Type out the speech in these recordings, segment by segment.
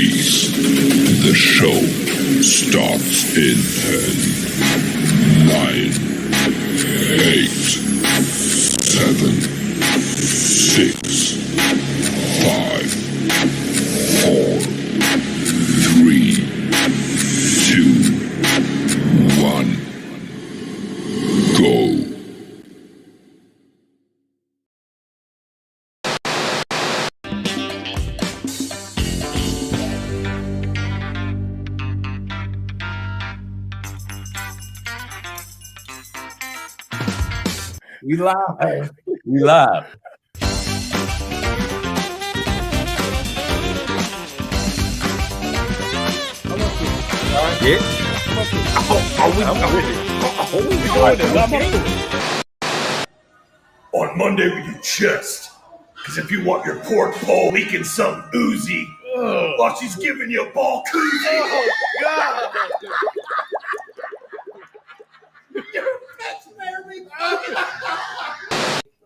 Freeze. The show starts in 10, 9, 8, 7, 6, 5, 4, 3, 2, 1. Go. We live. We live. Yeah. On Monday we do chest. Because if you want your pork pole leaking some oozy while she's giving you a ball koozie. Oh, God.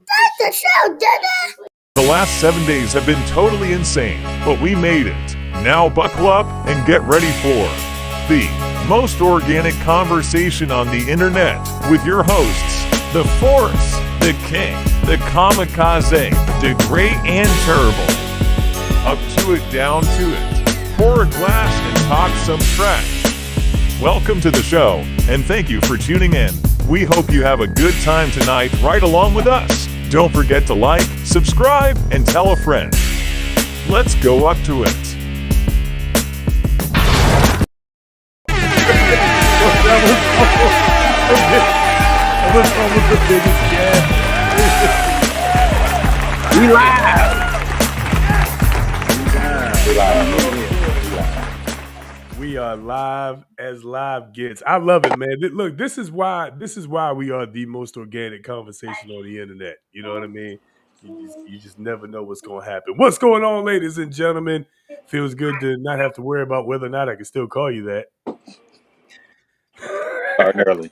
That's the show, Dada! The last 7 days have been totally insane, but we made it. Now buckle up and get ready for the most organic conversation on the internet with your hosts, the Force, the King, the Kamikaze, the Great and Terrible. Up to it, down to it. Pour a glass and talk some trash. Welcome to the show, and thank you for tuning in. We hope you have a good time tonight right along with us. Don't forget to like, subscribe, and tell a friend. Let's go up to it. That was almost the biggest gap. We live. We are live as live gets. I love it, man. Look, this is why we are the most organic conversation on the internet. You know what I mean? You just never know what's going to happen. What's going on, ladies and gentlemen? Feels good to not have to worry about whether or not I can still call you that. Starting early.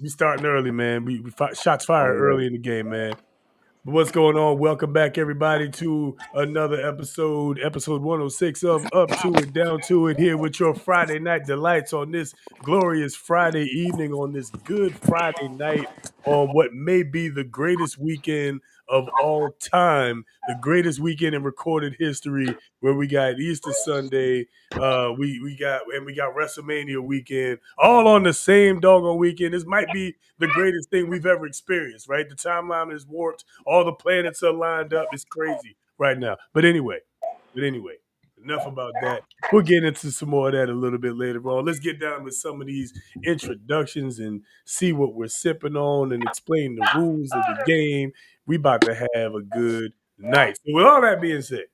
We starting early, man. We shots fired early in the game, man. But what's going on? Welcome back, everybody, to another episode 106 of Up to It, Down to It, here with your Friday night delights on this glorious Friday evening, on this good Friday night, on what may be the greatest weekend of all time, the greatest weekend in recorded history, where we got Easter Sunday, we got WrestleMania weekend, all on the same doggone weekend. This might be the greatest thing we've ever experienced, right? The timeline is warped. All the planets are lined up. It's crazy right now. But anyway, enough about that. We'll get into some more of that a little bit later on. Let's get down with some of these introductions and see what we're sipping on and explain the rules of the game. We about to have a good night. So with all that being said,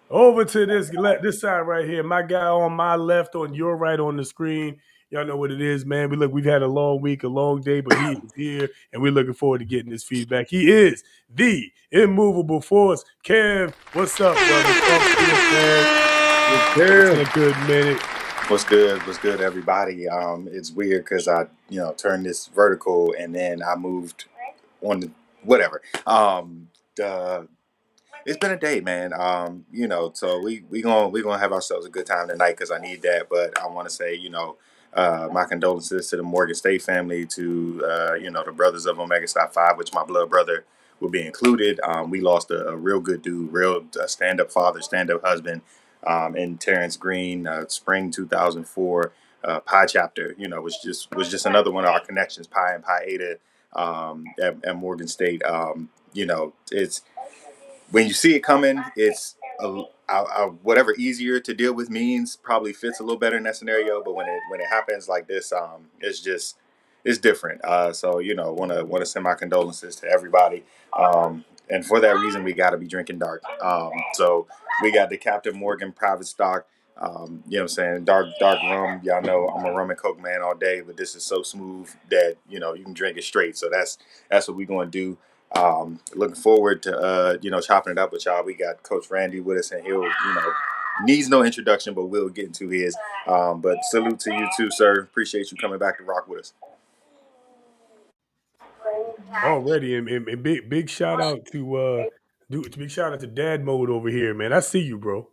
over to this side right here. My guy on my left, on your right on the screen. Y'all know what it is, man. We've had a long week, a long day, but he is here, and we're looking forward to getting his feedback. He is the immovable force. Kev, what's up, brother? It's been a good minute. What's good, everybody? It's weird because I, turned this vertical and then I moved on the whatever. It's been a day, man. So we gonna have ourselves a good time tonight because I need that. But I want to say, my condolences to the Morgan State family, to the brothers of Omega Psi Phi, which my blood brother will be included. We lost a real good dude, real stand-up father, stand-up husband, in Terrence Green, spring 2004, Pi chapter. Was just another one of our connections, Pi and Pi Eta, at Morgan State. It's when you see it coming, it's whatever easier to deal with means probably fits a little better in that scenario. But when it happens like this, it's different. So want to send my condolences to everybody. And for that reason, we got to be drinking dark. So we got the Captain Morgan private stock. You know what I'm saying? Dark rum. Y'all know I'm a rum and coke man all day, but this is so smooth that you can drink it straight. So that's what we're going to do. Looking forward to chopping it up with y'all. We got Coach Randy with us, and he'll needs no introduction, but we'll get into his. But salute to you too, sir. Appreciate you coming back to rock with us. Already, and big shout out to Dude, big shout out to Dad Mode over here, man. I see you, bro.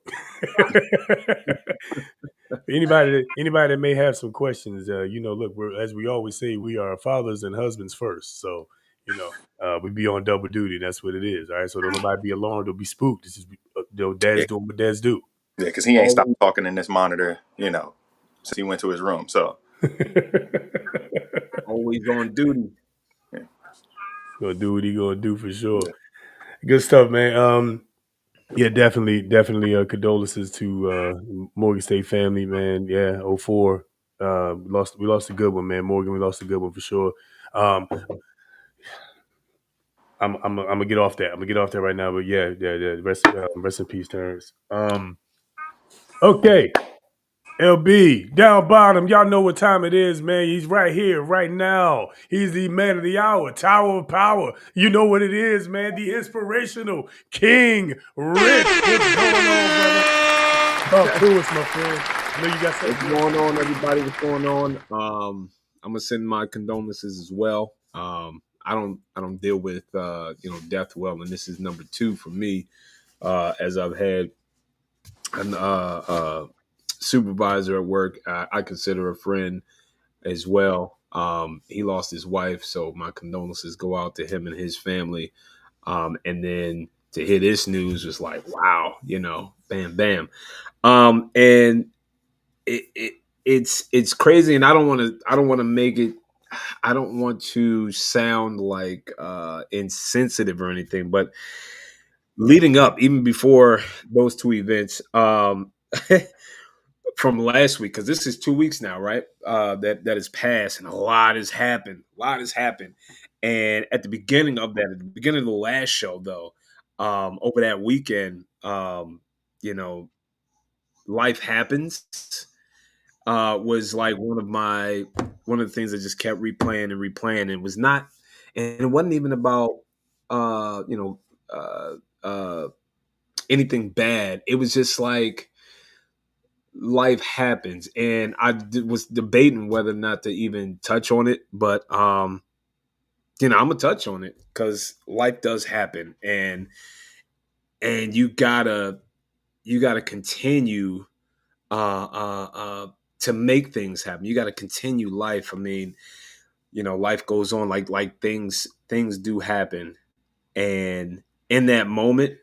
anybody that may have some questions, look, as we always say, we are fathers and husbands first. So, we be on double duty. That's what it is. All right. So don't nobody be alarmed or be spooked. This is dads Yeah, doing what dads do. yeah, because he ain't stopped Always, talking in this monitor, since he went to his room. So always on duty. yeah, Gonna do what he gonna do for sure. yeah. Good stuff, man. Yeah, definitely. Condolences to Morgan State family, man. Yeah, 04. We lost a good one, man. Morgan, we lost a good one for sure. Um, I'm gonna get off that. I'm gonna get off that right now. But yeah. Rest in peace, Terrence. Okay. LB, down bottom, y'all know what time it is, man. He's right here, right now. He's the man of the hour, Tower of Power. You know what it is, man. The inspirational King Rich. What's going on, brother? Talk to us, my friend. I know you got What's something. going on, everybody? What's going on? I'm gonna send my condolences as well. I don't deal with death well, and this is number 2 for me. As I've had an supervisor at work, I consider a friend as well. He lost his wife, so my condolences go out to him and his family. And then to hear this news was like, wow, bam, bam. And it's crazy, and I don't want to make it. I don't want to sound like insensitive or anything, but leading up, even before those 2 events, from last week, because this is 2 weeks now, right? That has passed, and a lot has happened. A lot has happened, and at the beginning of the last show, though, over that weekend, life happens. Was like one of the things that just kept replaying and replaying. And it was not, and it wasn't even about uh, you know uh, uh, anything bad. It was just like life happens, and was debating whether or not to even touch on it, but I'm gonna touch on it because life does happen, and you gotta continue to make things happen. You got to continue life. I mean, life goes on. Like things do happen, and in that moment,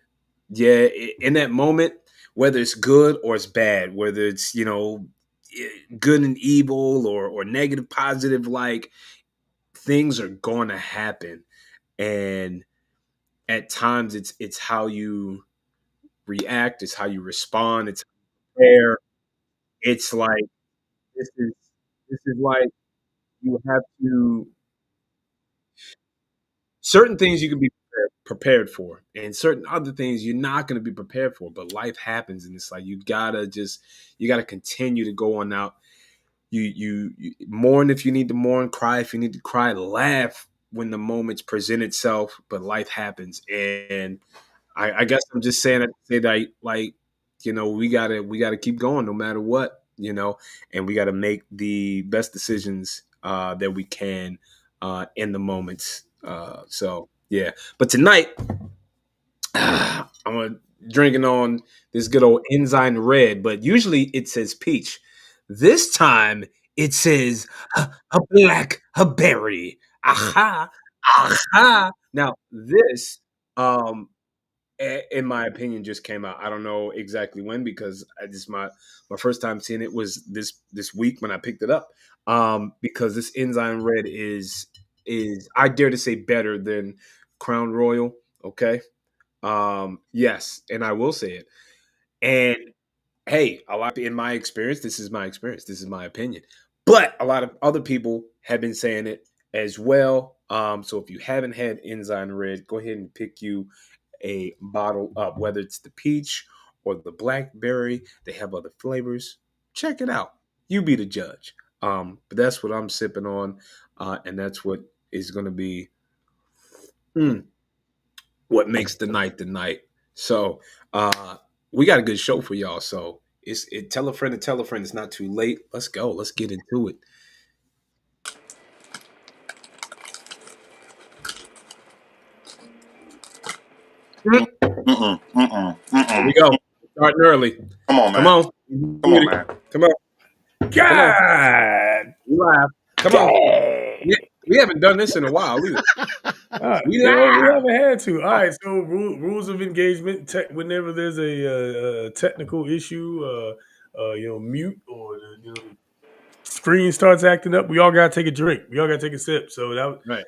yeah, in that moment, whether it's good or it's bad, whether it's good and evil or negative, positive, like things are going to happen, and at times it's how you react, it's how you respond, it's fair. It's like this is this is like you have to certain things you can be prepared for, and certain other things you're not going to be prepared for. But life happens, and it's like you gotta continue to go on out. You mourn if you need to mourn, cry if you need to cry, laugh when the moments present itself. But life happens, and I guess I'm just saying that to say that, like, we gotta keep going no matter what, and we gotta make the best decisions that we can in the moments. So yeah, but tonight I'm drinking on this good old Enzyme Red, but usually it says peach. This time it says a black a berry. Aha, aha. Now this um in my opinion just came out. I don't know exactly when because my first time seeing it was this week when I picked it up. Because this Enzyme Red is I dare to say better than Crown Royal. Okay. Yes, and I will say it. And hey, a lot in my experience, this is my experience. This is my opinion. But a lot of other people have been saying it as well. So if you haven't had Enzyme Red, go ahead and pick you a bottle up, whether it's the peach or the blackberry. They have other flavors. Check it out. You be the judge. But that's what I'm sipping on, and that's what is going to be mm, what makes the night the night. So we got a good show for y'all. So tell a friend to tell a friend. It's not too late. Let's go. Let's get into it. Here we go. Starting early. Come on, man. Come on. Come on, man. Come on. God. We live. Come on. We haven't done this in a while either. We we live. haven't had to. All right, so rules of engagement. Whenever there's a technical issue, mute or screen starts acting up, we all gotta take a drink. We all gotta take a sip. So that Right.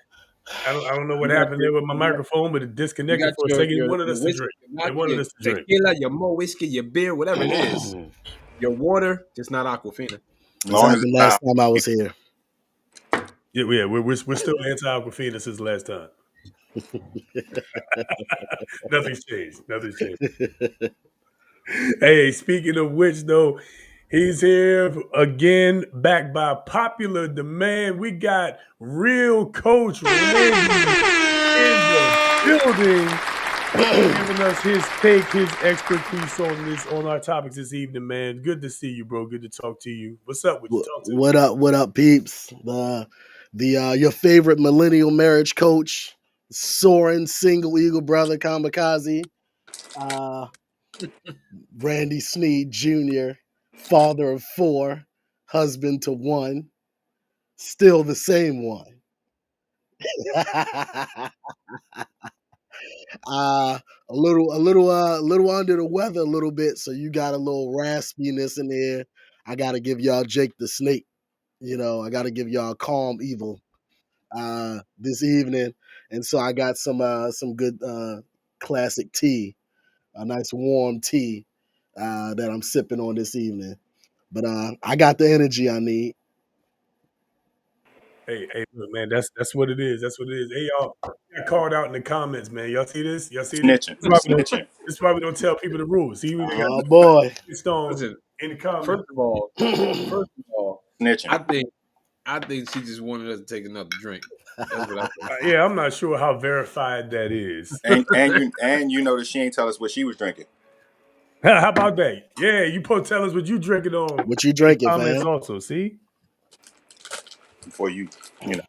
I don't know what You got happened there with my microphone, but it You disconnected got for a your second. It wanted us to whiskey, drink. your It wanted vodka, us to your drink. tequila, your more whiskey, your beer, whatever it is. Your water, just not Aquafina. As long as the it's last not. time I was here. Yeah, we're still anti-Aquafina since last time. Nothing's changed. Nothing's changed. Hey, speaking of which, though, he's here again, back by popular demand. We got real Coach Randy in the building, giving us his take, his expertise on our topics this evening, man. Good to see you, bro. Good to talk to you. What's up with you? Talk to me. What up, peeps? Your favorite millennial marriage coach, Soren Single Eagle Brother Kamikaze, Randy Sneed Jr., father of 4, husband to 1, still the same one. A little under the weather a little bit, so you got a little raspiness in there. I gotta give y'all Jake the Snake. I gotta give y'all calm evil this evening. And so I got some good classic tea, a nice warm tea that I'm sipping on this evening. But I got the energy I need. Hey, look, man, that's what it is. That's what it is. Hey, y'all, got called out in the comments, man. Y'all see this? Y'all see this? Snitching. Snitching. This is why we don't tell people the rules. See, we got Oh boy. Stone Listen, in the comments. first of all, Snitching. I think she just wanted us to take another drink. That's what I think. Yeah, I'm not sure how verified that is. and you know that she ain't tell us what she was drinking. How about that? Yeah, you supposed to tell us what you drinking on. What you in the drinking, comments fam? also. See, Before you know,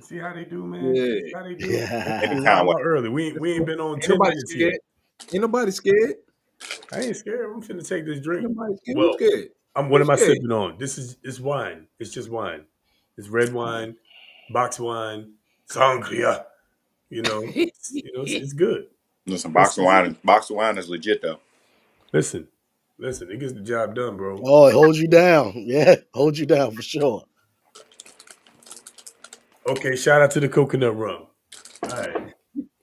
see how they do, man. Yeah. See how they do. any How kind of way. about early? We ain't been on Ain't 10 nobody minutes scared. yet. Ain't nobody scared. I ain't scared. I'm finna take this drink. Ain't nobody scared. Well, Who's scared? what Who's am I scared? sipping on? It's wine. It's just wine. It's red wine, box wine, sangria. It's good. Listen, box of wine is legit though. Listen, it gets the job done, bro. Oh, it holds you down. Yeah, hold you down for sure. Okay, shout out to the coconut rum. All right.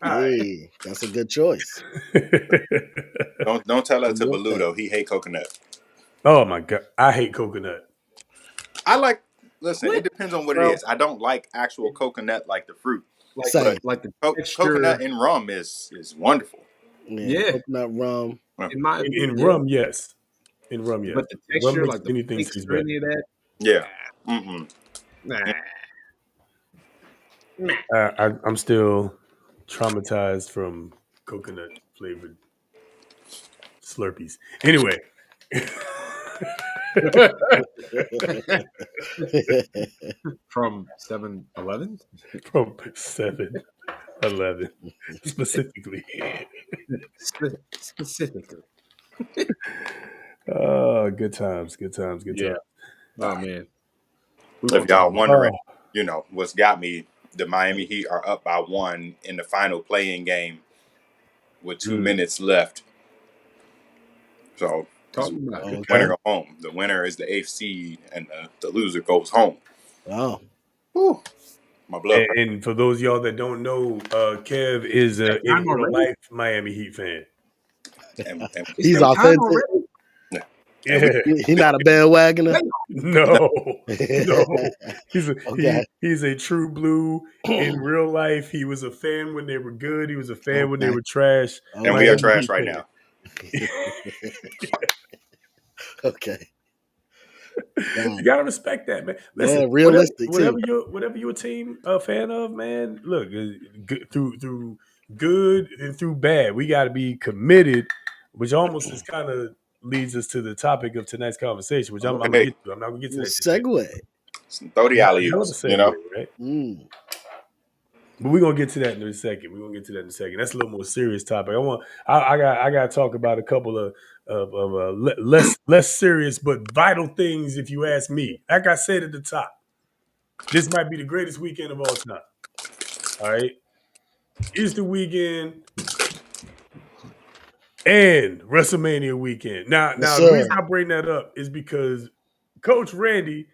Hey, that's a good choice. Don't tell that to Love Baloo that. though. He hate coconut. Oh my god, I hate coconut. I like. Listen, What? it depends on what it Well, is. I don't like actual coconut like the fruit. Same. like the texture. Coconut in rum is wonderful. Yeah. Coconut rum. In my In opinion, rum, yes. In rum, yes. but the Rum texture, makes like the anything flakes taste or better. any of that, Yeah. Mm-mm. nah. I'm still traumatized from coconut flavored Slurpees. Anyway. From 7-Eleven? From 7-Eleven specifically. Specifically. Oh, good times. Yeah. Oh man. If y'all wondering, what's got me, the Miami Heat are up by 1 in the final play-in game with 2 minutes left. So, Talking about the it. winner go home. The winner is the 8th seed, and the loser goes home. Oh. Whew. My blood pressure. And for those of y'all that don't know, Kev is in time real already? life Miami Heat fan. And He's That time authentic. already? Yeah. He's not a bandwagoner. No. Okay. He's a true blue in real life. He was a fan when they were good. He was a fan when they Okay. were trash. and we are Miami trash Heat right fan. now. Okay. You gotta respect that, man. Listen, Yeah, realistic whatever too. you're a team a fan of, man. Look, through good and through bad, we got to be committed, which almost is kind of leads us to the topic of tonight's conversation, which I'm gonna Okay. get to. I'm not gonna get to Well, that just yet. segue. Some 30 Hell of a alley-oops, segue, right? Mm. But we're gonna get to that in a second. We're gonna get to that in a second. That's a little more serious topic. I got to talk about a couple of less serious but vital things. If you ask me, like I said at the top, this might be the greatest weekend of all time. All right, Easter weekend and WrestleMania weekend. Yes, Now the reason sir. I bring that up is because Coach Randy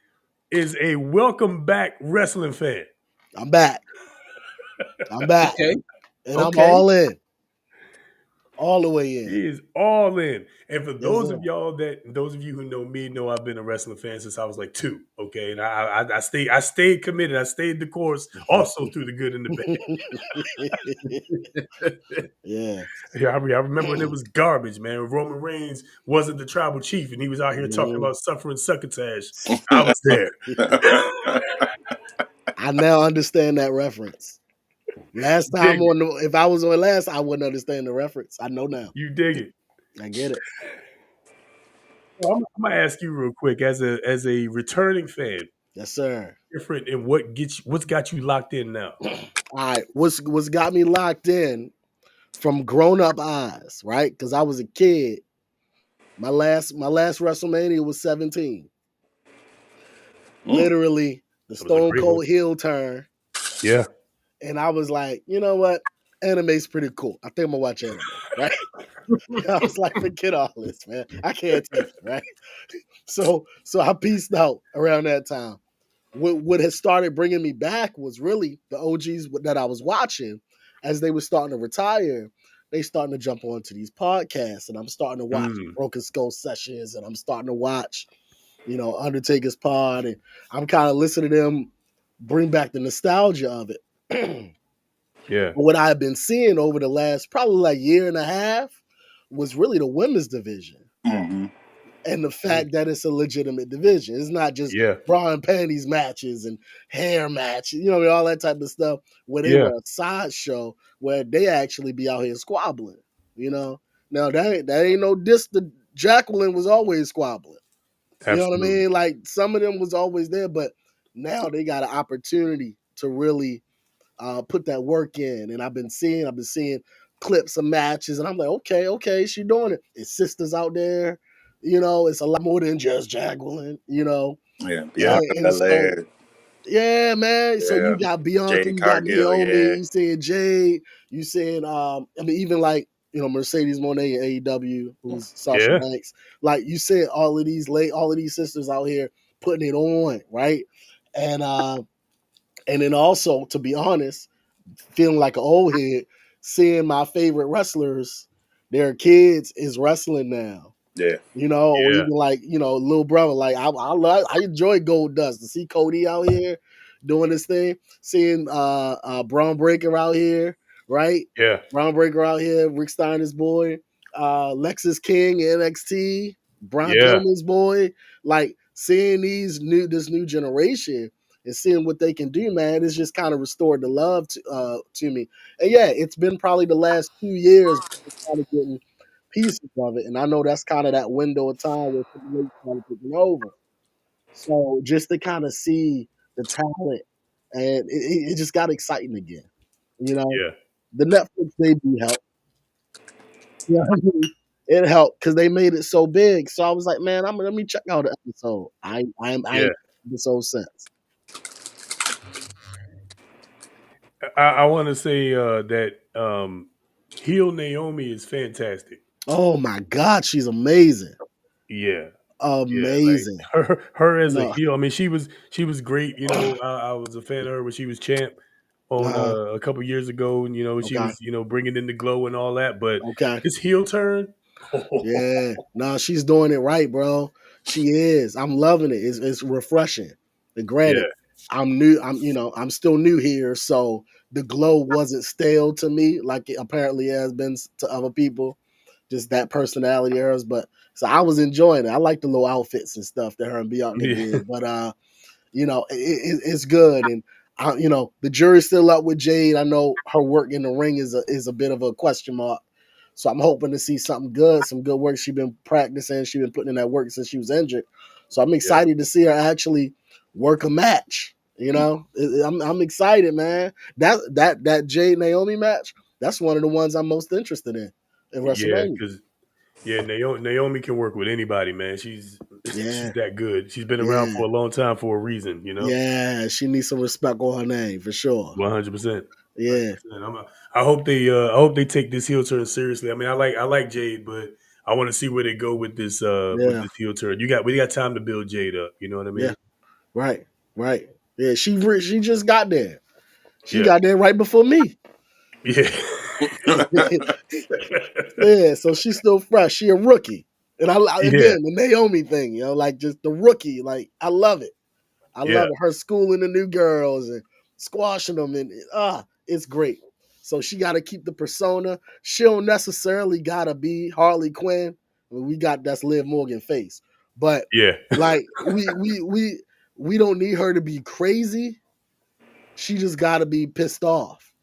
is a welcome back wrestling fan. I'm back. I'm back. Okay. And I'm Okay. all in. All the way in. He is all in. And for Yes, those sir. of those of you who know me, know I've been a wrestling fan since I was like 2. Okay, and I stayed committed. I stayed the course, also through the good and the bad. Yeah. Yeah, I remember when it was garbage, man. Roman Reigns wasn't the tribal chief, and he was out here talking Mhm. about suffering succotash. I was there. I now understand that reference. Last You time dig it. on the, if I was on last, I wouldn't understand the reference. I know now. You dig it. I get it. Well, I'm gonna ask you real quick, as a returning fan, Yes, sir. different and what's got you locked in now? All right. What's got me locked in from grown up eyes, right? Because I was a kid. My last WrestleMania was 17. Literally the That was a Stone great one. Cold heel turn. Yeah. And I was like, you know what? Anime's pretty cool. I think I'm gonna watch anime, right? I was like, forget all this, man. I can't take it, right? So I pieced out around that time. What had started bringing me back was really the OGs that I was watching as they were starting to retire. They starting to jump onto these podcasts, and I'm starting to watch Mm, Broken Skull sessions, and I'm starting to watch, Undertaker's pod, and I'm kind of listening to them bring back the nostalgia of it. yeah. What I've been seeing over the last probably like year and a half was really the women's division hmm and the fact that it's a legitimate division. It's not just Yeah. bra and panties matches and hair matches, all that type of stuff where they Yeah. were a sideshow where they actually be out here squabbling, you know. Now that ain't no diss. The Jacqueline was always squabbling. You know what I Absolutely. mean? Like some of them was always there, but now they got an opportunity to really put that work in. And I've been seeing clips of matches, and I'm like, okay, she doing it. It's sisters out there, it's a lot more than just Jacqueline. Yeah, Yeah. Bianca And so Belair. yeah, man. So Yeah, you got Bianca, Jade you got Cargill. Naomi, Yeah, you seeing Jade, you seeing I mean, even like Mercedes Moné in AEW, who's Sasha Yeah. Banks. Like you said, all of these sisters out here putting it on, right? And and then also, to be honest, feeling like an old head, seeing my favorite wrestlers, their kids is wrestling now. yeah, Or Yeah. even like, little brother. Like I enjoy Gold Dust to see Cody out here doing this thing, seeing Braun Breaker out here, right? Yeah. Braun Breaker out here, Rick Steiner's boy, Lexus King, NXT, Brian Yeah. Pillman's boy, like seeing this new generation and seeing what they can do, man, it's just kind of restored the love to me. And yeah, it's been probably the last 2 years kind of getting pieces of it. And I know that's kind of that window of time where Triple H kind of taking over. So just to kind of see the talent, and it just got exciting again. You know, Yeah. the Netflix debut helped. You know what I mean? It helped because they made it so big. So I was like, man, let me check out the episode. I Yeah. ain't episode since. I want to say that heel Naomi is fantastic. Oh my God, she's amazing, Yeah. Yeah, like amazing. her as a No, heel. I mean, she was great. I was a fan of her when she was champ on uh, a couple years ago, and she okay, was bringing in the glow and all that. But okay. this heel turn, Yeah, no, she's doing it right, bro. She is. I'm loving it. It's refreshing. And yeah, granted, I'm new. I'm still new here, so the glow wasn't stale to me like it apparently has been to other people. Just that personality of hers, but so I was enjoying it. I like the little outfits and stuff that her and Bianca yeah, did, but it's good. And the jury's still up with Jade. I know her work in the ring is a bit of a question mark. So I'm hoping to see something good, some good work. She's been practicing. She's been putting in that work since she was injured. So I'm yeah, excited to see her actually work a match You know, I'm excited, man. That Jade Naomi match, that's one of the ones I'm most interested in Yeah, WrestleMania. because Naomi can work with anybody, man. She's Yeah, that good. She's been around yeah, for a long time for a reason, you know. yeah. She needs some respect on her name for sure. 100%. Yeah, 100%. I hope they take this heel turn seriously. I mean, I like Jade, but I want to see where they go with yeah, this heel turn. We got time to build Jade up. You know what I yeah. mean? Right, right. Yeah, she just got there. She Yeah, got there right before me. yeah, Yeah, so she's still fresh. She a rookie, and yeah, again the Naomi thing, like just the rookie. Like I love it. I yeah, love it. Her schooling the new girls and squashing them, and it's great. So she got to keep the persona. She don't necessarily gotta be Harley Quinn. I mean, we got that's Liv Morgan face, but yeah, like we don't need her to be crazy. She just got to be pissed off,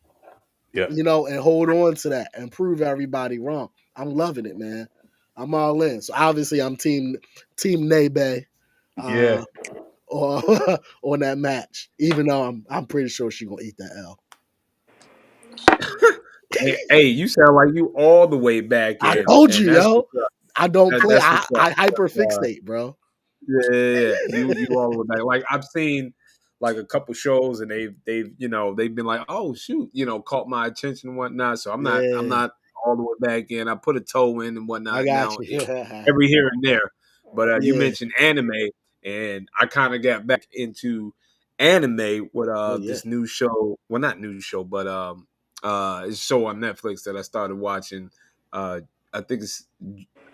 yeah, and hold on to that and prove everybody wrong. I'm loving it, man. I'm all in. So obviously I'm team Nebe yeah. uh or on that match. Even though I'm pretty sure she's gonna eat that L. Hey, you sound like you all the way back I in, told and you, that's yo. what's up. I don't play. That's what's I hyper up. fixate, bro. Yeah. You all the way back. Like I've seen like a couple shows, and they've been like, oh shoot, caught my attention and whatnot. So I'm not Yeah, all the way back in. I put a toe in and I whatnot got now, you. every here and there. But you Yeah. mentioned anime, and I kind of got back into anime with Oh yeah. this new show. Well, not new show, but it's a show on Netflix that I started watching. Uh, I think it's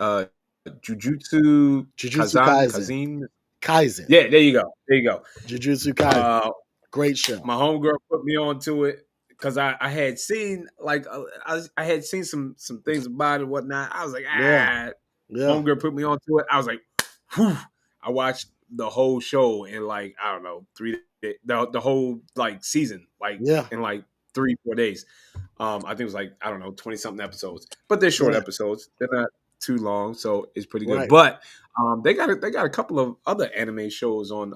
uh, Jujutsu Jujutsu Kaisen. Kazin. Kaisen. Yeah, there you go. There you go. Jujutsu Kaisen. Uh, Great show. my homegirl put me onto it because I had seen like I had seen some things about it and whatnot. I was like, Yeah. ah. Yeah. Homegirl put me onto it. I was like, whew. I watched the whole show in like I don't know 3 days, the whole like season like Yeah. in like 3-4 days. I think it was like I don't know 20 something episodes, but they're short Yeah. episodes. They're not too long, so it's pretty good. Right. But they got a couple of other anime shows on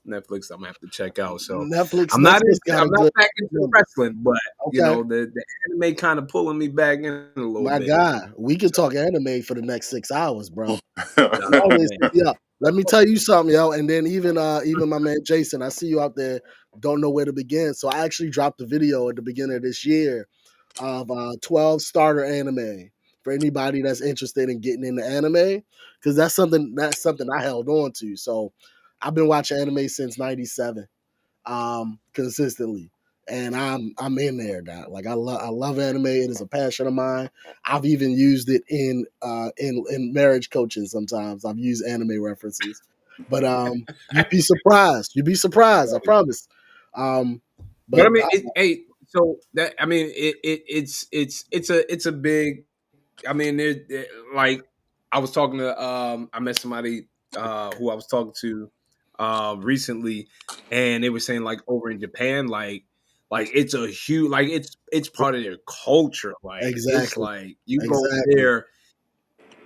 Netflix that I'm gonna have to check out. So Netflix I'm got a not good back into numbers. wrestling, but Okay. the anime kind of pulling me back in a little My bit. God, we could So talk anime for the next 6 hours, bro. nah, Always man. hit me up. Let me tell you something, yo. And then even my man Jason, I see you out there, don't know where to begin. So I actually dropped a video at the beginning of this year of 12 starter anime for anybody that's interested in getting into anime, because that's something I held on to. So I've been watching anime since '97, consistently. And I'm in there now. Like I love anime. It is a passion of mine. I've even used it in marriage coaching sometimes. I've used anime references. But you'd be surprised. You'd be surprised, I promise. Um But but I mean, so that I mean, it's a big. I mean, like I was talking to I met somebody who I was talking to recently, and they were saying like over in Japan, like it's a huge like it's part of their culture. Like it's exactly. like you go Exactly. there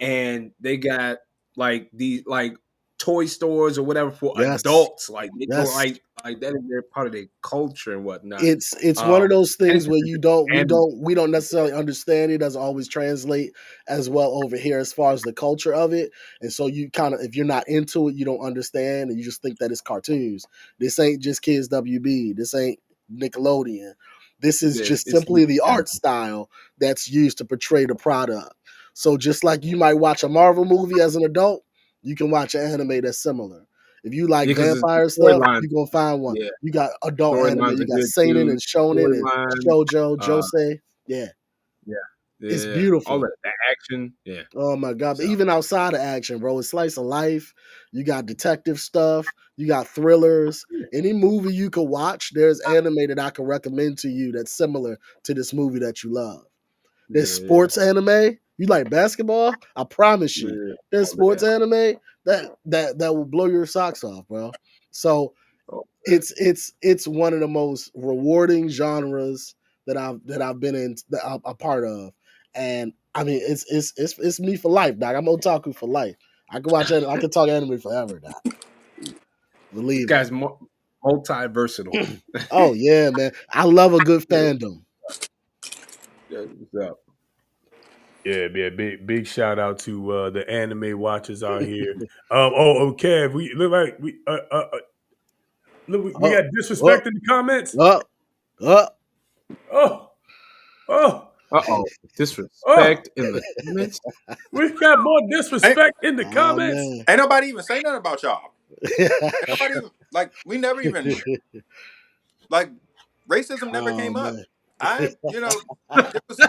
and they got like the like toy stores or whatever for Yes. adults. Like they go Yes. like that is their part of their culture and whatnot. It's one of those And things it's where different you don't we and don't we don't necessarily understand it. Doesn't always translate as well over here as far as the culture of it. And so you kind of, if you're not into it, you don't understand, and you just think that it's cartoons. This ain't just kids WB. This ain't Nickelodeon. This is yeah, just simply the art style that's used to portray the product. So just like you might watch a Marvel movie as an adult, you can watch an anime that's similar. If you like yeah, because the vampire stuff, storyline, you're gonna find one. yeah, You got adult anime. storylines You are got good seinen too. and shonen and Storyline, shojo, uh, josei. Yeah, yeah, it's yeah, all beautiful. that action, yeah. Oh my god! But So even outside of action, bro, it's slice of life. You got detective stuff. You got thrillers. Any movie you could watch, there's anime that I can recommend to you that's similar to this movie that you love. There's yeah, sports anime. You like basketball? I promise you, yeah, there's all sports that. anime that will blow your socks off, bro. So Oh, it's one of the most rewarding genres that I've been in that I'm a part of, and I mean it's me for life, dog. I'm otaku for life. I can watch anime, I can talk anime forever, dog. this Believe me. guy's multi versatile. Oh yeah, man. I love a good fandom. Yeah, big shout out to the anime watchers out here. Kev, we look like we Up, got up, disrespect in the comments. up, up. Oh, oh, Uh-oh. oh, Disrespect in the comments. we got more Ain't, disrespect in the Oh comments. man. ain't nobody even say nothing about y'all. Ain't nobody even, like, we never even, like, racism never Oh came up. man. There was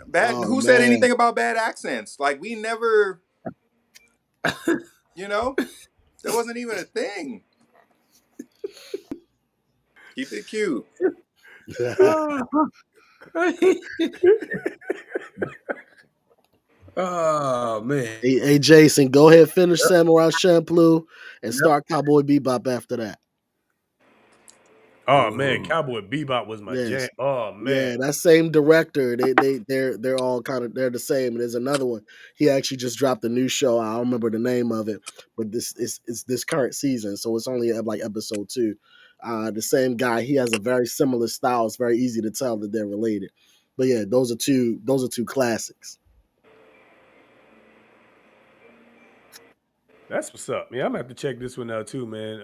bad. Oh Who said man. anything about bad accents? Like, we never, you know, that wasn't even a thing. Keep it cute. Oh man. Hey, Jason, go ahead, finish Samurai Champloo and start Cowboy Bebop after that. Oh man, Cowboy Bebop was my jam. Yes. Oh Yeah, man, that same director. They're all kind of they're the same. And there's another one. He actually just dropped a new show. I don't remember the name of it, but this is it's this current season, so it's only at like episode 2. The same guy. He has a very similar style. It's very easy to tell that they're related. But yeah, those are two classics. that's what's up. Yeah, I'm gonna have to check this one out too, man.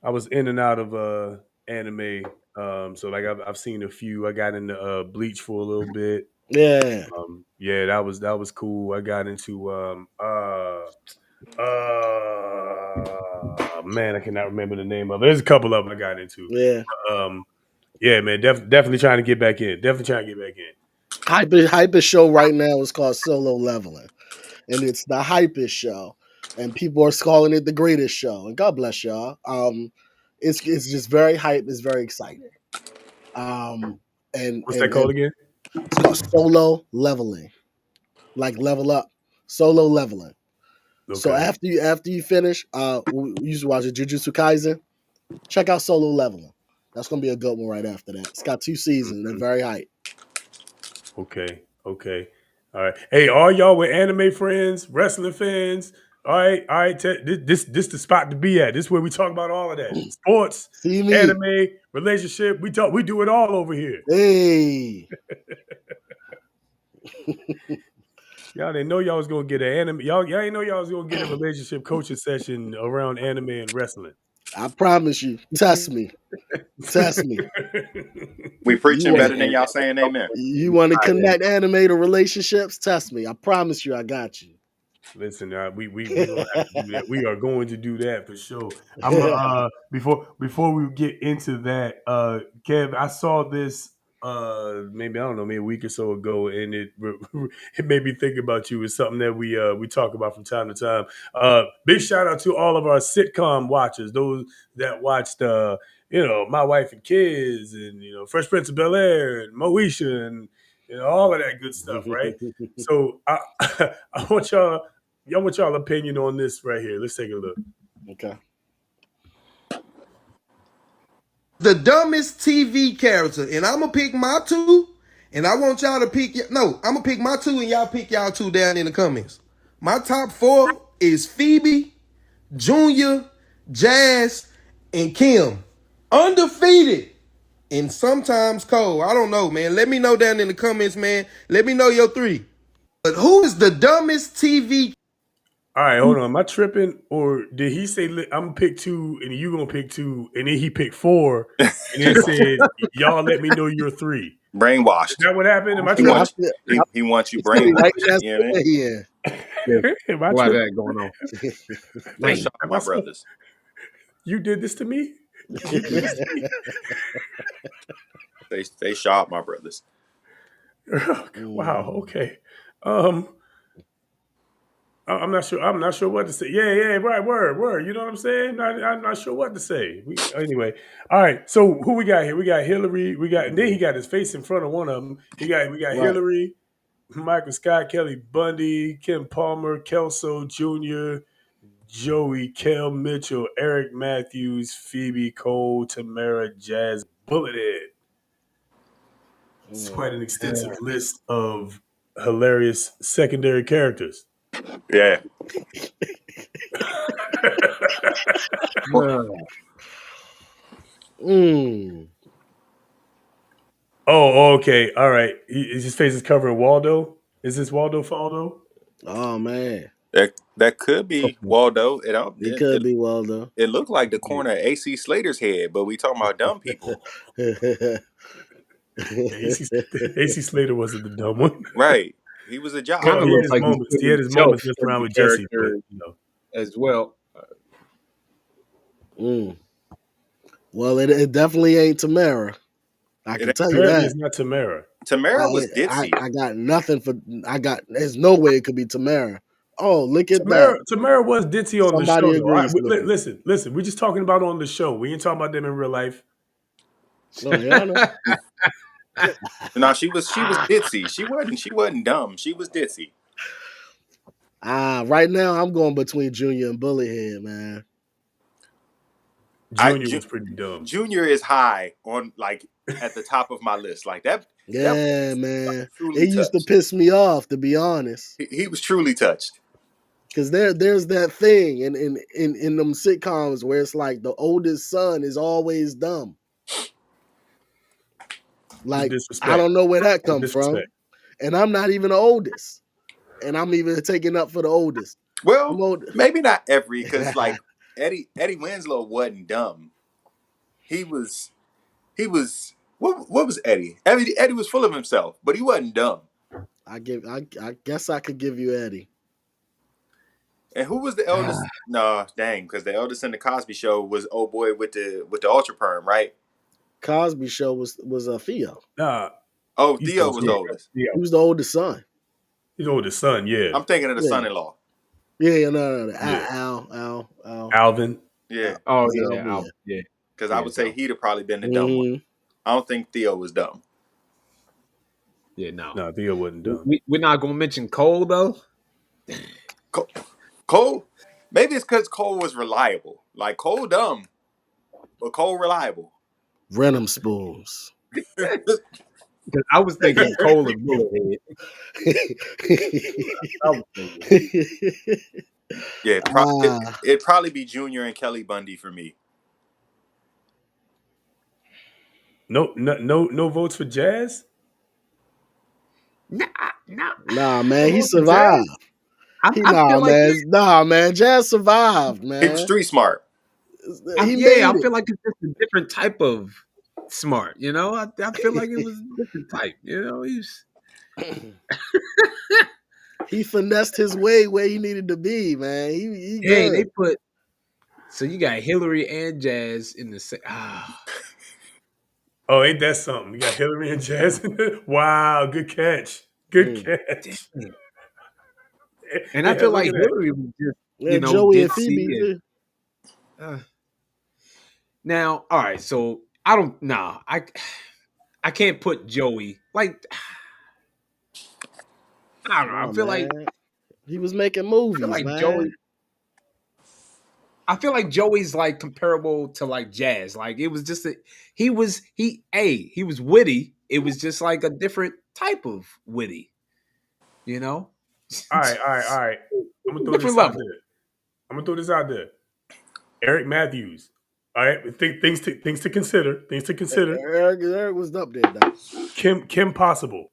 I was in and out of anime. So like I've seen a few. I got into Bleach for a little bit. Yeah. Yeah, that was cool. I got into man, I cannot remember the name of it. There's a couple of them I got into. Yeah. Yeah, man, definitely trying to get back in. Definitely trying to get back in. Hyper show right now is called Solo Leveling, and it's the hypest show, and people are calling it the greatest show. And God bless y'all. It's just very hype. It's very exciting. Um, What's that called and again? it's called Solo Leveling, like level up, Solo Leveling. So Okay. after you finish, we used to watch Jujutsu Kaisen. Check out Solo Leveling. That's gonna be a good one right after that. It's got 2 seasons. They're Mhm. very hype. Okay. All right. Hey, all y'all with anime friends, wrestling fans. All right. This the spot to be at. This is where we talk about all of that. Sports, See me. anime, relationship. We do it all over here. Hey. Y'all didn't know y'all was gonna get an anime. Y'all didn't know y'all was gonna get a relationship coaching session around anime and wrestling. I promise you. Test me. Test me. We You preaching want better than y'all saying amen. you want to connect anime to relationships? Test me. I promise you, I got you. Listen, we gonna have to do that. We are going to do that for sure. I'm before we get into that, Kev, I saw this maybe I don't know, maybe a week or so ago, and it made me think about you. It's something that we talk about from time to time. Big shout out to all of our sitcom watchers, those that watched My Wife and Kids, and Fresh Prince of Bel Air, and Moesha, and all of that good stuff, right? So I want y'all opinion on this right here. Let's take a look. Okay. The dumbest TV character, and I'm gonna pick my two, and I want y'all to pick. No, I'm gonna pick my two, and y'all pick y'all two down in the comments. My top 4 is Phoebe, Junior, Jazz, and Kim. Undefeated. And sometimes Cole. I don't know, man. Let me know down in the comments, man. Let me know your 3. But who is the dumbest TV? All right, hold on. Am I tripping, or did he say I'm gonna pick 2 and you gonna pick 2, and then he picked 4, and then said y'all let me know your 3? Is Brainwashed. that what happened? Am I He I tripping? wants feel, he, I he wants you feel silly brainwashed. right in that You know what I mean? square There's Am I a lot of tripping? that going on. They shot Am I my supposed? brothers. You did this to me? You did this to me? They shot my brothers. Wow. Mm. Okay. Um, I'm not sure. I'm not sure what to say. Yeah, right. Word. You know what I'm saying? I'm not sure what to say. Anyway. All right. So who we got here? We got Hillary. And then he got his face in front of one of them. We got Right. Hillary, Michael Scott, Kelly Bundy, Kim Palmer, Kelso Jr., Joey, Kel Mitchell, Eric Matthews, Phoebe Cole, Tamara, Jazz, Bullethead. It's quite an extensive list of hilarious secondary characters. Yeah. Mm. Oh, okay. All right. His face is covering Waldo. Is this Waldo Faldo? Oh man, That could be Waldo. It don't. he could be Waldo. It looked like the Yeah. corner of AC Slater's head, but we talking about dumb people, AC, AC Slater wasn't the dumb one. right? He was a Kind jock. of He had looks his like he moments. put He had his himself moments messing in around the with Jesse, but character you know. as well. Mm. Well, it definitely ain't Tamara. I It can ain't tell you Apparently, that. it's not Tamara. Tamara was ditzy. I got nothing for. There's no way it could be Tamara. Oh, look at that. Tamara was ditzy on the show, Somebody though. All right, agrees with me. listen. We're just talking about on the show. We ain't talking about them in real life. No, yeah, I know. No, she was ditzy. She wasn't dumb. She was ditzy. Right now I'm going between Junior and Bullethead, man. Junior was pretty dumb. Junior is high on like at the top of my list. Like that. That Yeah, was man. truly It used to touched. piss me off, to be honest. He was truly touched. Because there's that thing in them sitcoms where it's like the oldest son is always dumb. Like, Disrespect. I don't know where that comes from. Disrespect. And I'm not even the oldest. And I'm even taking up for the oldest. Well, maybe not every, because like Eddie Winslow wasn't dumb. He was what was Eddie? Eddie was full of himself, but he wasn't dumb. I guess I could give you Eddie. And who was the eldest? No, dang, because the eldest in the Cosby Show was old boy with the ultra perm, right? Cosby Show was Theo. Nah. Oh, Theo was the oldest. He was the oldest son. He's the oldest son, yeah. I'm thinking of the son-in-law. Yeah, no. Yeah. Al. Alvin. Yeah. Oh Alvin, yeah, yeah. Because I would say he'd have probably been the dumb one. I don't think Theo was dumb. Yeah, no. No, Theo wasn't dumb. We're not gonna mention Cole though. Cole, maybe it's because Cole was reliable. Like Cole dumb, but Cole reliable. Renum spoons. Because I was thinking Cole and Bullethead. Yeah, it'd probably be Junior and Kelly Bundy for me. No votes for Jazz? Nah, man, he survived. Man, Jazz survived, man. He was street smart. I feel like it's just a different type of smart, you know? I feel like it was a different type, you know? He finessed his way where he needed to be, man. He good. They put... So you got Hillary and Jazz in the same... Oh, ain't that something? You got Hillary and Jazz in there? Wow, good catch. Good catch. And I feel like Hillary was just, Joey and Phoebe too. Now, all right, so I can't put Joey like I don't know. I feel like he was making movies. I feel like Joey's like comparable to like Jazz. Like it was just he was witty. It was just like a different type of witty, you know? All right. I'm gonna throw this out there. Eric Matthews. All right, things to consider. Eric was up there. Though. Kim Possible.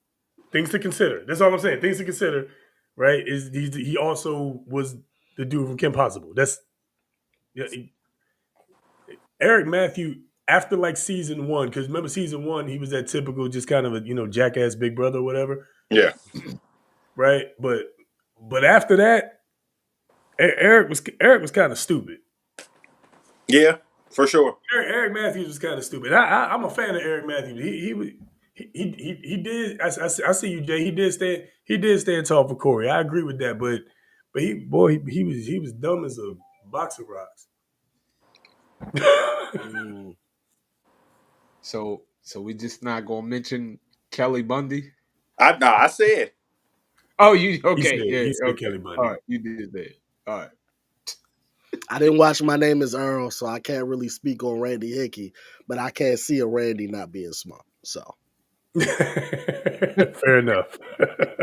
Things to consider. That's all I'm saying. Things to consider. Right? Is he also was the dude from Kim Possible? Eric Matthews after like season 1, because remember season 1 he was that typical just kind of a jackass big brother or whatever. Yeah. Right, but after that, Eric was kind of stupid. Yeah, for sure. Eric Matthews was kind of stupid. I'm a fan of Eric Matthews. He did. I see you, Jay. He did stand tall for Corey. I agree with that. But he was dumb as a box of rocks. So we just not gonna mention Kelly Bundy. I said. Oh, you okay? He said Kelly Bundy. All right, you did that. All right. I didn't watch My Name Is Earl, so I can't really speak on Randy Hickey, but I can't see a Randy not being smart. So fair enough.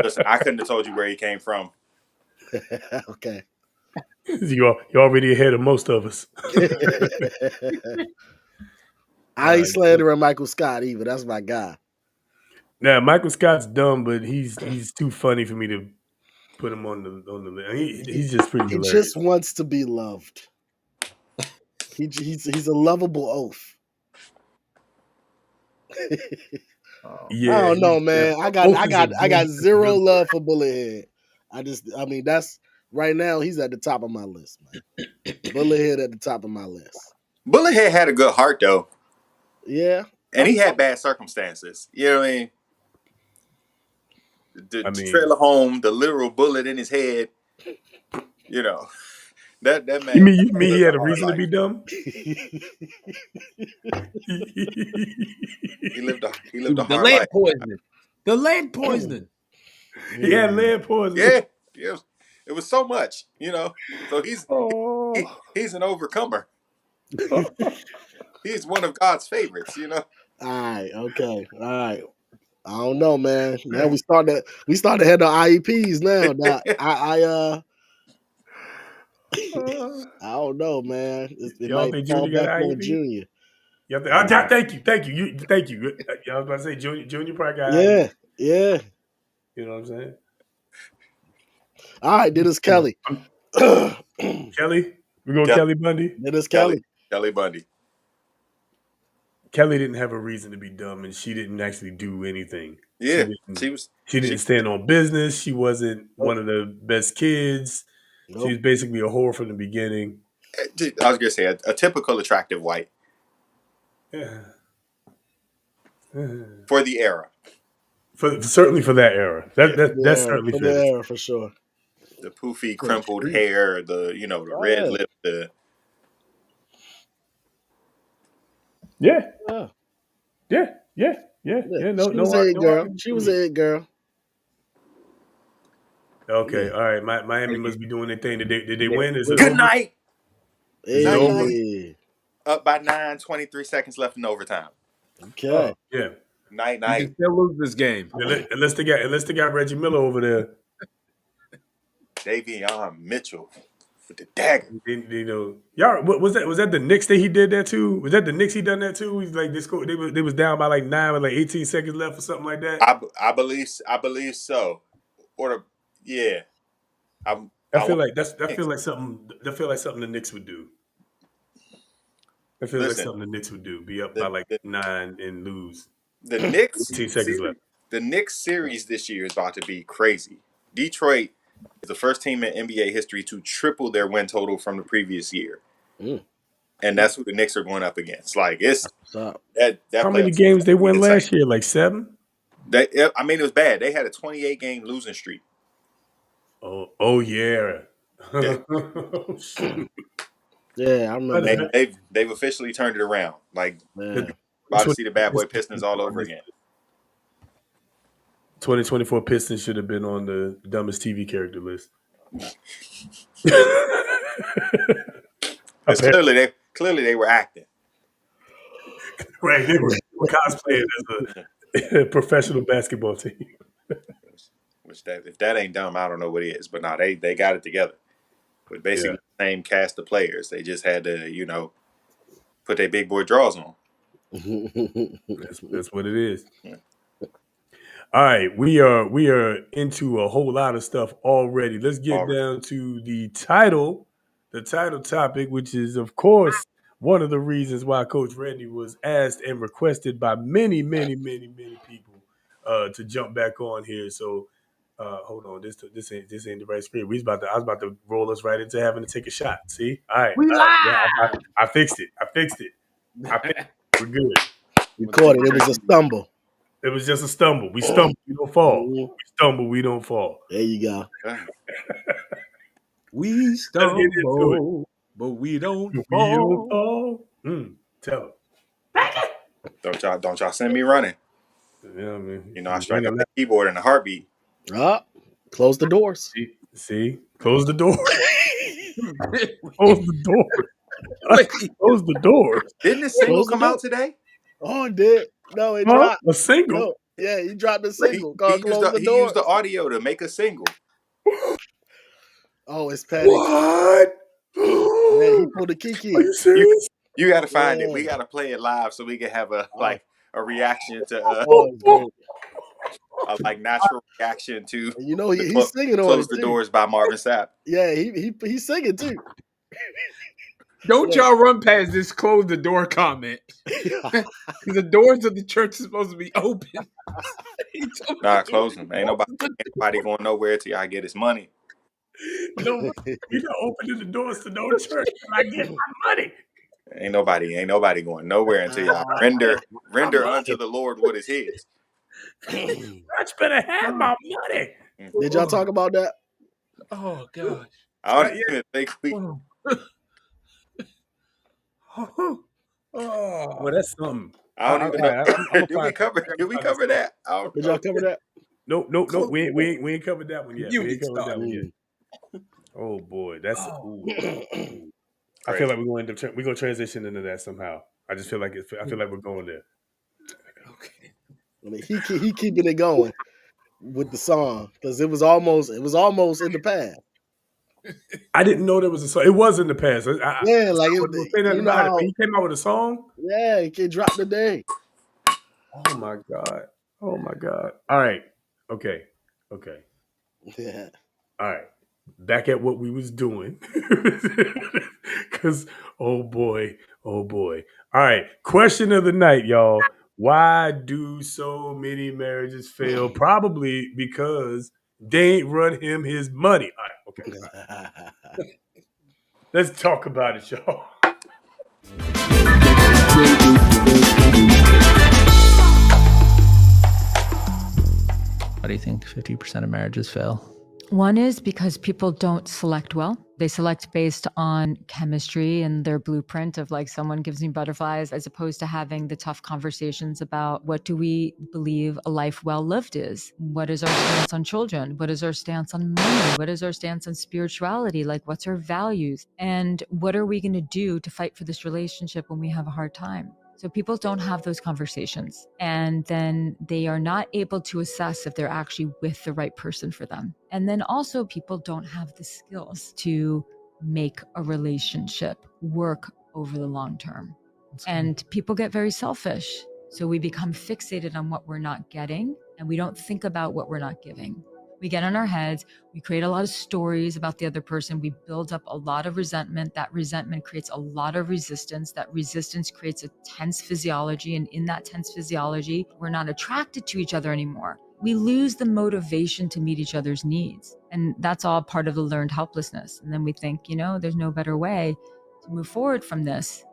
Listen, I couldn't have told you where he came from. Okay. You're already ahead of most of us. I ain't slandering Michael Scott either. That's my guy. Now Michael Scott's dumb, but he's too funny for me to put him on the list. He's just pretty He hilarious. just wants to be loved. He's a lovable oaf. Yeah, I don't know, man. I got zero love for Bullethead. I mean, that's right now. He's at the top of my list, man. Bullethead at the top of my list. Bullethead had a good heart though. Yeah, and he had bad circumstances. You know what I mean? The trailer home, the literal bullet in his head. You know, that man. You mean he had a reason to be dumb? He lived a hard lead life. poisoning. The lead poisoning. He had lead poisoning. Yeah, it was so much, you know. So he's an overcomer. He's one of God's favorites, you know. All right, okay, all right. I don't know, man. Now we start to head to IEPs now. I don't know, man. It Y'all might think fall Junior got back an on IEP? Junior. Thank you. Thank you. I was about to say Junior probably got Yeah. You know what I'm saying? All right, then it's Kelly. Kelly? We go Kelly Bundy? Then it's Kelly. Kelly Bundy. Kelly didn't have a reason to be dumb, and she didn't actually do anything. Yeah, she didn't stand on business. She wasn't one of the best kids. She was basically a whore from the beginning. I was gonna say a typical attractive white. Yeah. For the era. Certainly for that era. That's certainly for the era for sure. The poofy, crumpled hair, the red lip, Yeah. No, she was an it girl. She was an it girl. Okay, all right. Miami must be doing their thing. Did they win? Is it Good over? night. Is it over? Up by 9, 23 seconds left in overtime. Okay. Yeah. Night. You can still lose this game. Unless they got Reggie Miller over there. Davion Mitchell with the dagger. Y'all, was that the Knicks that he did that too? Was that the Knicks he done that too? He's like they was down by like 9 with like 18 seconds left or something like that. I believe so. Or I feel like something the Knicks would do. I feel like something the Knicks would do. Be up by like 9 and lose. The Knicks 18 seconds left. The Knicks series this year is about to be crazy. Detroit is the first team in NBA history to triple their win total from the previous year. And that's who the Knicks are going up against. Like it's that how many games they won last year? Like 7? It was bad. They had a 28-game losing streak. Oh yeah. Yeah, I remember. They've officially turned it around. Like about to see the bad boy Pistons all over again. 2024 Pistons should have been on the dumbest TV character list. Clearly they were acting. Right, they were cosplaying as a professional basketball team. Which if that ain't dumb, I don't know what is. But no, they got it together. With basically the same cast of players. They just had to, put their big boy draws on. That's what it is. Yeah. All right, we are into a whole lot of stuff already. Let's get down to the title topic, which is, of course, one of the reasons why Coach Randy was asked and requested by many people to jump back on here. So hold on, this ain't the right screen. I was about to roll us right into having to take a shot. See, all right, yeah, I fixed it. We're good. You caught it. It was a stumble. It was just a stumble. We stumble, we don't fall. We stumble, we don't fall. There you go. We stumble, but we don't fall. Tell them. Don't y'all send me running. Yeah, man. I strike up the keyboard in a heartbeat. Close the doors. See? Close the door. Close the door. Close the door. Didn't this single come out today? Oh, it did. No, it dropped. A single? No. Yeah, he dropped a single called Close the Door. He used the audio to make a single. Oh, it's petty. What? Yeah, he pulled the Are you Kiki. serious? You got to find it. Yeah. We got to play it live so we can have a Oh, reaction to it's great. a natural reaction to And you know the he's singing on Close it the too. Doors by Marvin Sapp. Yeah, he's singing too. Don't Yeah. y'all run past this close the door comment. Because the doors of the church are supposed to be open. He told me Nah, to close them. Ain't nobody going nowhere till I get his money. No, you're not opening the doors to no church till I get my money. Ain't nobody going nowhere until y'all My render unto money. the Lord what is his. Church better have my money. Did y'all talk about that? Oh gosh. I don't even think we. Oh. Well, that's something. I don't even know. I'm gonna Did we find. cover? Did we cover that? I don't Did know. y'all cover that? Nope. We ain't covered that one yet. You We ain't get covered that one yet. Mm. Oh boy, that's Oh. ooh. I Crazy. feel like we're going to transition into that somehow. I just feel like I feel like we're going there. Okay. I mean, he keeping it going with the song because it was almost in the past. I didn't know there was a song. It was in the past. Yeah, So like I wasn't gonna say nothing you know about it, but how. he came out with a song. Yeah, he can drop the day. Oh my god. Oh my god. All right. Okay. Okay. Yeah. All right. Back at what we was doing. Cause oh boy. Oh boy. All right. Question of the night, y'all. Why do so many marriages fail? Probably because they ain't run him his money. All right. Okay. All right. Let's talk about it, y'all. Why do you think 50% of marriages fail? One is because people don't select well. They select based on chemistry and their blueprint of like someone gives me butterflies, as opposed to having the tough conversations about what do we believe a life well lived is? What is our stance on children? What is our stance on money? What is our stance on spirituality? Like, what's our values? And what are we going to do to fight for this relationship when we have a hard time? So people don't have those conversations, and then they are not able to assess if they're actually with the right person for them. And then also people don't have the skills to make a relationship work over the long term. And people get very selfish. So we become fixated on what we're not getting, and we don't think about what we're not giving. We get in our heads, we create a lot of stories about the other person, we build up a lot of resentment. That resentment creates a lot of resistance. That resistance creates a tense physiology. And in that tense physiology, we're not attracted to each other anymore. We lose the motivation to meet each other's needs. And that's all part of the learned helplessness. And then we think, there's no better way to move forward from this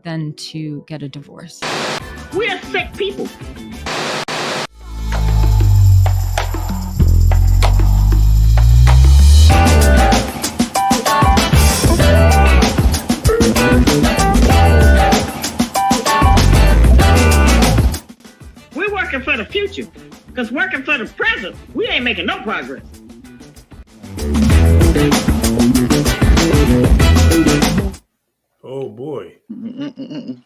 than to get a divorce. We are sick people. We're working for the future, because working for the present, we ain't making no progress. Oh boy. Mm-mm-mm-mm.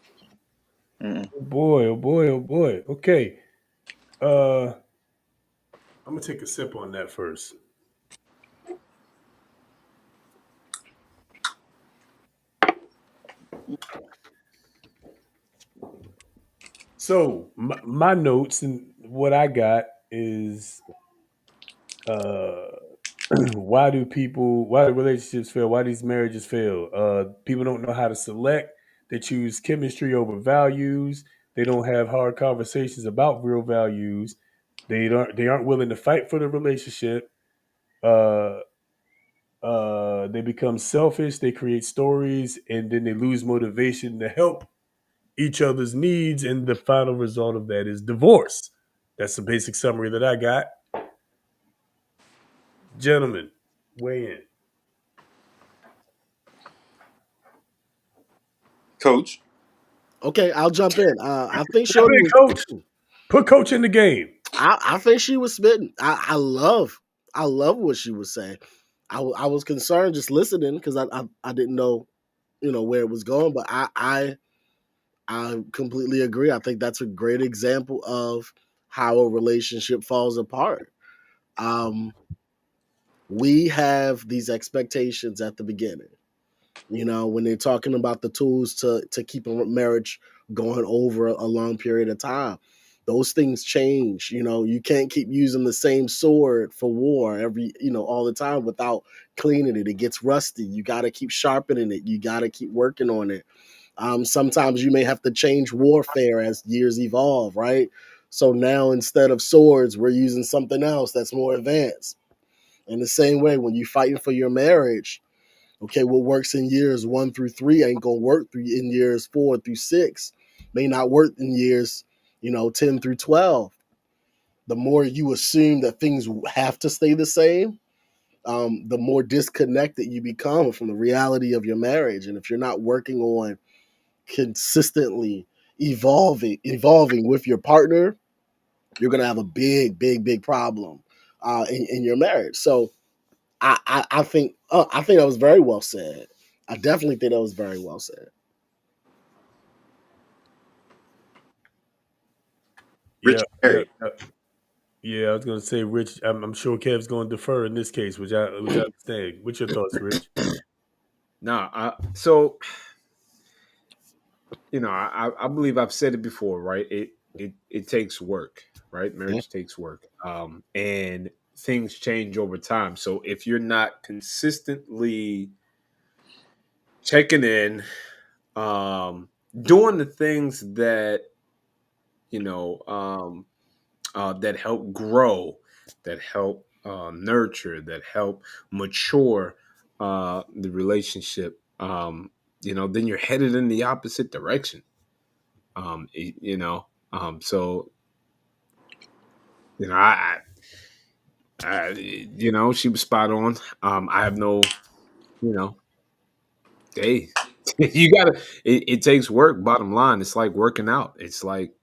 Oh boy. Oh boy. Oh boy. Okay. I'm gonna take a sip on that first. So my notes and what I got is uh why do relationships fail? Why these marriages fail? People don't know how to select. They choose chemistry over values. They don't have hard conversations about real values. They aren't willing to fight for the relationship. Uh, they become selfish. They create stories, and then they lose motivation to help each other's needs. And the final result of that is divorce. That's the basic summary that I got. Gentlemen, weigh in. Coach. Okay, I'll jump in. I think Jump Shorty in, was. coach. Put coach in the game. I think she was spitting. I love what she was saying. I was concerned just listening because I didn't know where it was going, but I completely agree. I think that's a great example of how a relationship falls apart. We have these expectations at the beginning. You know, when they're talking about the tools to keep a marriage going over a long period of time, those things change. You know, you can't keep using the same sword for war all the time without cleaning it. It gets rusty. You got to keep sharpening it. You got to keep working on it. Sometimes you may have to change warfare as years evolve, right? So now instead of swords, we're using something else that's more advanced. In the same way, when you're fighting for your marriage, okay, what works in years 1 through 3 ain't gonna work in years 4 through 6. May not work in years 10 through 12. The more you assume that things have to stay the same, the more disconnected you become from the reality of your marriage. And if you're not working on consistently evolving with your partner, you're gonna have a big problem in your marriage. So I think that was very well said. I definitely think that was very well said. Yeah, Rich yeah, married. yeah. I was gonna say, Rich. I'm sure Kev's gonna defer in this case, which I understand. What's your thoughts, Rich? Nah, so I believe I've said it before, right? It takes work, right? Yeah. Marriage takes work, and things change over time. So if you're not consistently checking in, doing the things that you know that help grow, that help nurture, that help mature the relationship, then you're headed in the opposite direction. So I, she was spot on. I have no, you know, hey, you gotta. It takes work. Bottom line, it's like working out. It's like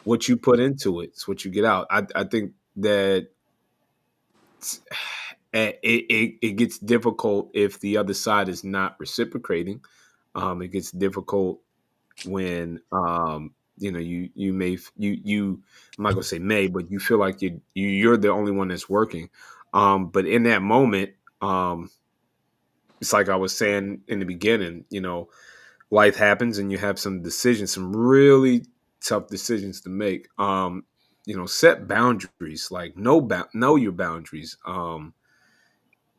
what you put into it. It's what you get out. I think that it gets difficult if the other side is not reciprocating. It gets difficult when you may you I'm not gonna say may, but you feel like you're the only one that's working. But in that moment, it's like I was saying in the beginning. Life happens, and you have some decisions, some really tough decisions to make. Set boundaries, like know your boundaries.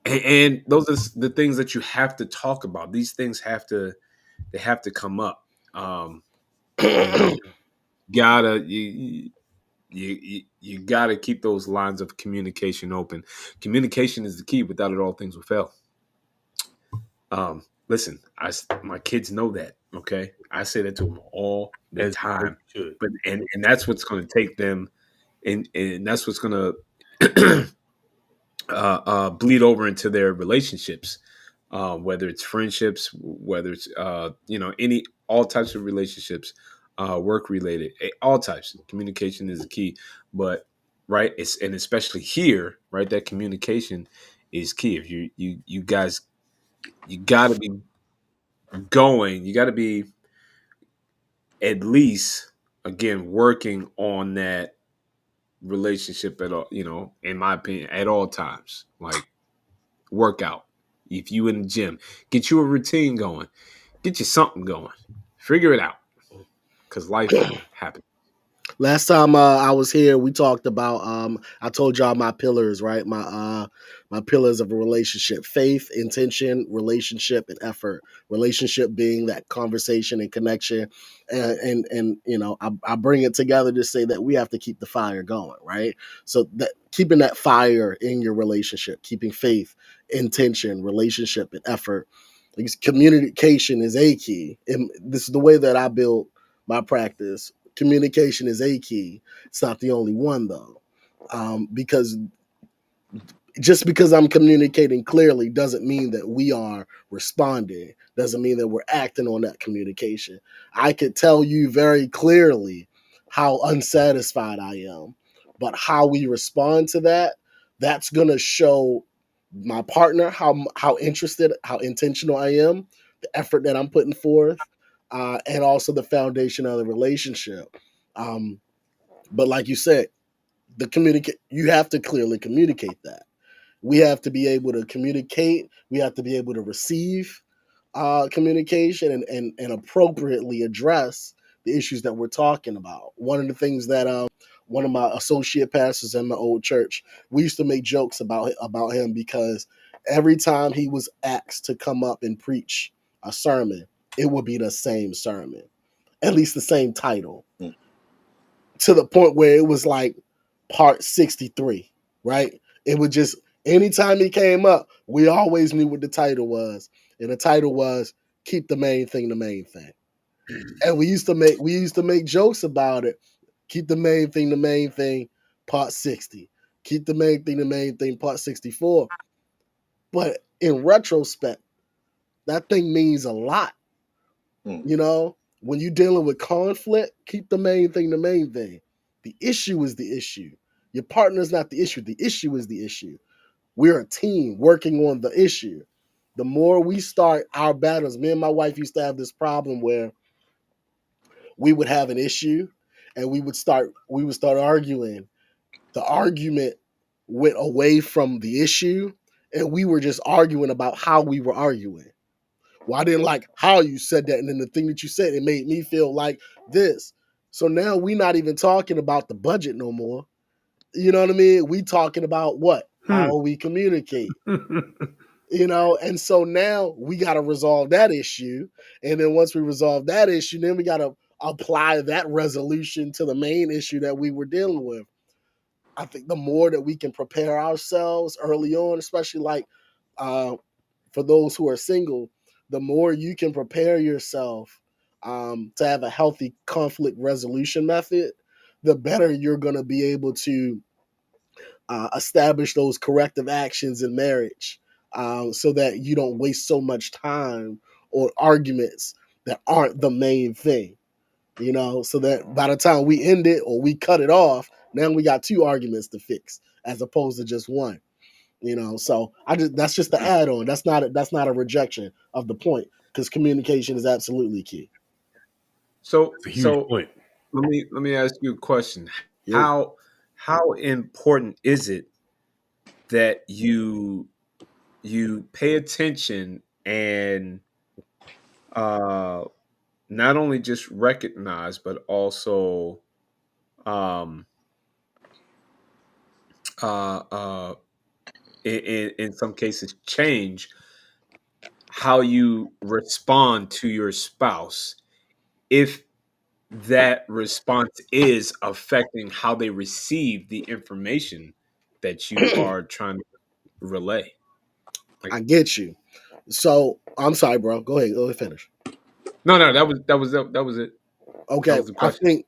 And those are the things that you have to talk about. These things have to come up. Um, you know, gotta you gotta keep those lines of communication open. Communication is the key. Without it, all things will fail. Listen, my kids know that. Okay, I say that to them all the As time. you should. But and that's what's going to take them, and that's what's going to bleed over into their relationships, whether it's friendships, whether it's any all types of relationships, work related, all types. Communication is the key, but right, it's and especially here, right, that communication is key. If you guys, you got to be going, you got to be at least again working on that relationship at all. In my opinion, at all times, like workout. If you in the gym, get you a routine going, get you something going, figure it out, because life happens. Last time I was here, we talked about I told y'all my pillars, right? My pillars of a relationship: faith, intention, relationship, and effort. Relationship being that conversation and connection, and I bring it together to say that we have to keep the fire going, right? So that keeping that fire in your relationship, keeping faith, intention, relationship, and effort. Because communication is a key, and this is the way that I build my practice. Communication is a key. It's not the only one though, because just because I'm communicating clearly doesn't mean that we are responding. Doesn't mean that we're acting on that communication. I could tell you very clearly how unsatisfied I am, but how we respond to that, that's gonna show my partner how interested, how intentional I am, the effort that I'm putting forth, and also the foundation of the relationship. But like you said, you have to clearly communicate that. We have to be able to communicate. We have to be able to receive communication and appropriately address the issues that we're talking about. One of the things that one of my associate pastors in my old church, we used to make jokes about him because every time he was asked to come up and preach a sermon, it would be the same sermon, at least the same title, to the point where it was like part 63, right? It would just, anytime he came up, we always knew what the title was. And the title was Keep the Main Thing the Main Thing. And we used to make jokes about it. Keep the main thing, part 60. Keep the main thing, part 64. But in retrospect, that thing means a lot. You know, when you're dealing with conflict, keep the main thing the main thing. The issue is the issue. Your partner's not the issue. The issue is the issue. We're a team working on the issue. The more we start our battles, me and my wife used to have this problem where we would have an issue and we would start arguing. The argument went away from the issue and we were just arguing about how we were arguing. Well, I didn't like how you said that, and then the thing that you said, it made me feel like this. So now we're not even talking about the budget no more. You know what I mean? We talking about what? How we communicate. And so now we got to resolve that issue. And then once we resolve that issue, then we got to apply that resolution to the main issue that we were dealing with. I think the more that we can prepare ourselves early on, especially like for those who are single, the more you can prepare yourself to have a healthy conflict resolution method, the better you're going to be able to establish those corrective actions in marriage, so that you don't waste so much time on arguments that aren't the main thing. So that by the time we end it or we cut it off, now we got two arguments to fix as opposed to just one. So that's just the add-on. That's not a rejection of the point, because communication is absolutely key. So It's a huge point. let me ask you a question. Yo. How important is it that you pay attention and not only just recognize but also um in some cases change how you respond to your spouse if that response is affecting how they receive the information that you are trying to relay. Like, I get you. So I'm sorry, bro. Go ahead, finish. no, that was it. That Okay, was the I question. think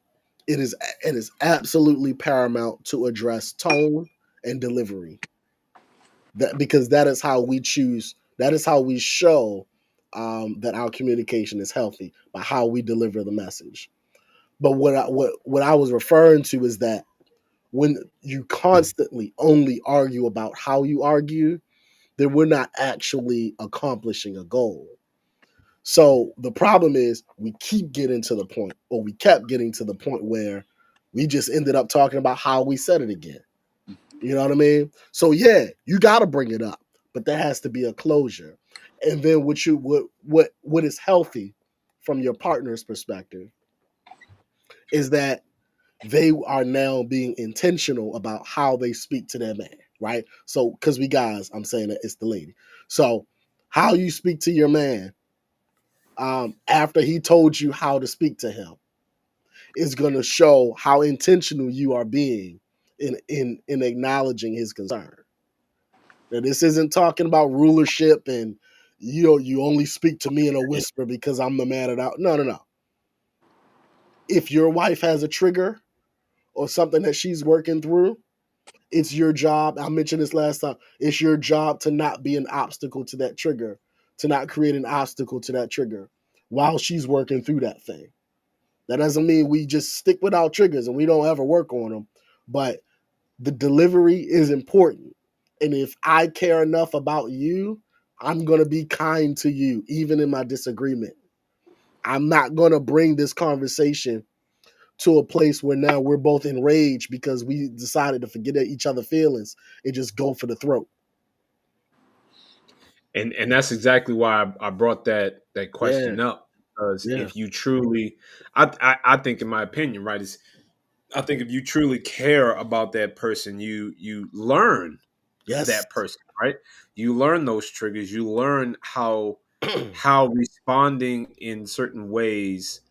it is absolutely paramount to address tone and delivery. Because that is how we choose. That is how we show that our communication is healthy, by how we deliver the message. But what I was referring to is that when you constantly only argue about how you argue, then we're not actually accomplishing a goal. So the problem is we keep getting to the point, or we kept getting to the point where we just ended up talking about how we said it again. You know what I mean? So yeah, you got to bring it up, but there has to be a closure. And then what is healthy from your partner's perspective is that they are now being intentional about how they speak to their man, right? So, because we guys, I'm saying that it's the lady. So, how you speak to your man after he told you how to speak to him is going to show how intentional you are being in acknowledging his concern. Now, this isn't talking about rulership and you only speak to me in a whisper because I'm the man at out. No, no, no. If your wife has a trigger or something that she's working through, it's your job. I mentioned this last time. It's your job to not be an obstacle to that trigger, to not create an obstacle to that trigger while she's working through that thing. That doesn't mean we just stick with our triggers and we don't ever work on them, but the delivery is important. And if I care enough about you, I'm going to be kind to you, even in my disagreement. I'm not going to bring this conversation to a place where now we're both enraged because we decided to forget each other's feelings and just go for the throat. And that's exactly why I brought that Yeah, question up, because yeah, if you truly, I think, in my opinion, right, is I think if you truly care about that person, you learn yes, that person, right? You learn those triggers. You learn how responding in certain ways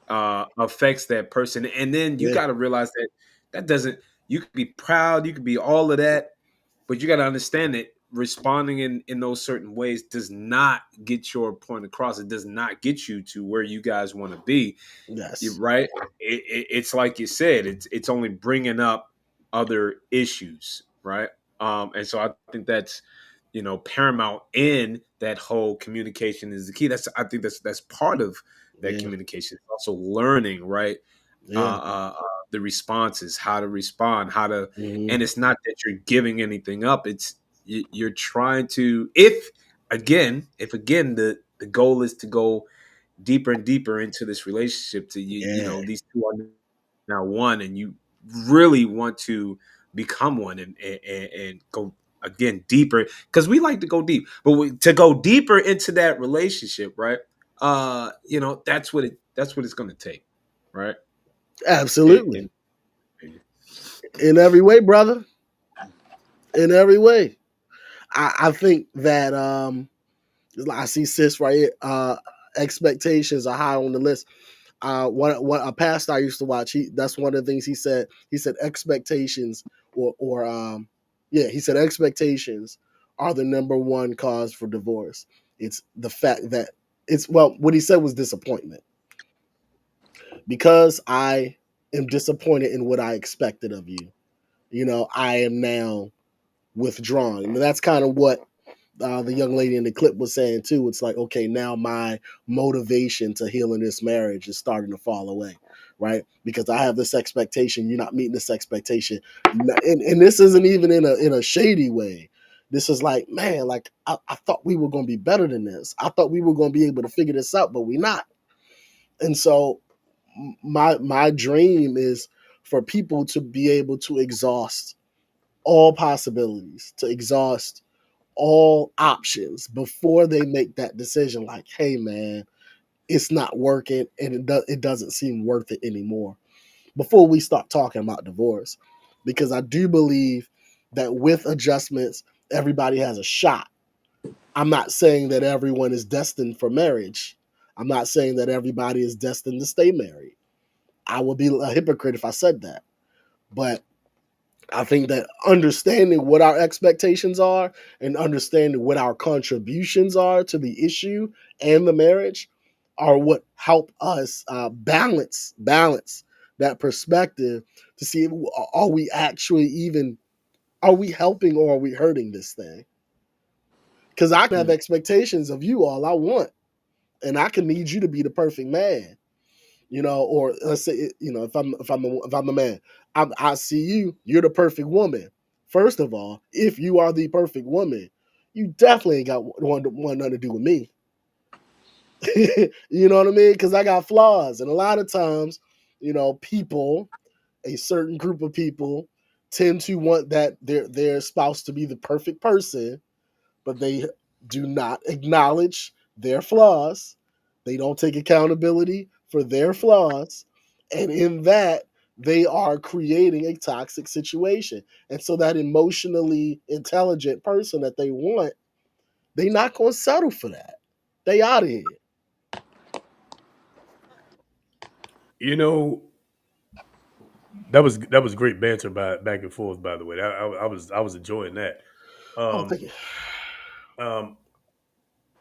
affects that person, and then you yeah, got to realize that that doesn't. You could be proud, you could be all of that, but you got to understand that responding in those certain ways does not get your point across. It does not get you to where you guys want to be, yes, right? It's like you said, it's only bringing up other issues, right? And so I think that's, paramount in that whole communication is the key. I think that's part of that yeah, communication. It's also learning, right? yeah, The responses, how to respond, how to, hmm and it's not that you're giving anything up. It's you're trying to, if again the goal is to go deeper and deeper into this relationship, to yeah, these two are now one, and you really want to become one, and go again deeper, because we like to go deep, but to go deeper into that relationship, right? That's what it's going to take, right? absolutely. In opinion. In every way, brother. In every way. I think that I see sis right here. Expectations are high on the list. One a pastor I used to watch. That's one of the things he said. He said expectations or yeah, he said expectations are the number one cause for divorce. It's the fact that what he said was disappointment. Because I am disappointed in what I expected of you. I am now withdrawn. And that's kind of what the young lady in the clip was saying too. It's like, okay, now my motivation to healing this marriage is starting to fall away, right? Because I have this expectation, you're not meeting this expectation, and this isn't even in a shady way. This is like, man, like I thought we were going to be better than this. I thought we were going to be able to figure this out, but we're not. And so my dream is for people to be able to exhaust all possibilities, to exhaust all options before they make that decision, like, hey man, it's not working and it doesn't seem worth it anymore, before we start talking about divorce. Because I do believe that with adjustments everybody has a shot. I'm not saying that everyone is destined for marriage. I'm not saying that everybody is destined to stay married. I would be a hypocrite if I said that. But I think that understanding what our expectations are and understanding what our contributions are to the issue and the marriage are what help us balance that perspective to see, are we actually even, are we helping or are we hurting this thing? Because I can have expectations of you all I want, and I can need you to be the perfect man, or let's say, if I'm the man, I see you, you're the perfect woman. First of all, if you are the perfect woman, you definitely ain't got one nothing to do with me. You know what I mean? Because I got flaws, and a lot of times, people, a certain group of people, tend to want that their spouse to be the perfect person, but they do not acknowledge their flaws. They don't take accountability for their flaws. And in that, they are creating a toxic situation. And so that emotionally intelligent person that they want, they not going to settle for that. They out of here. You know, that was great banter back and forth. By the way, I was enjoying that. Oh, Um, thank you. um,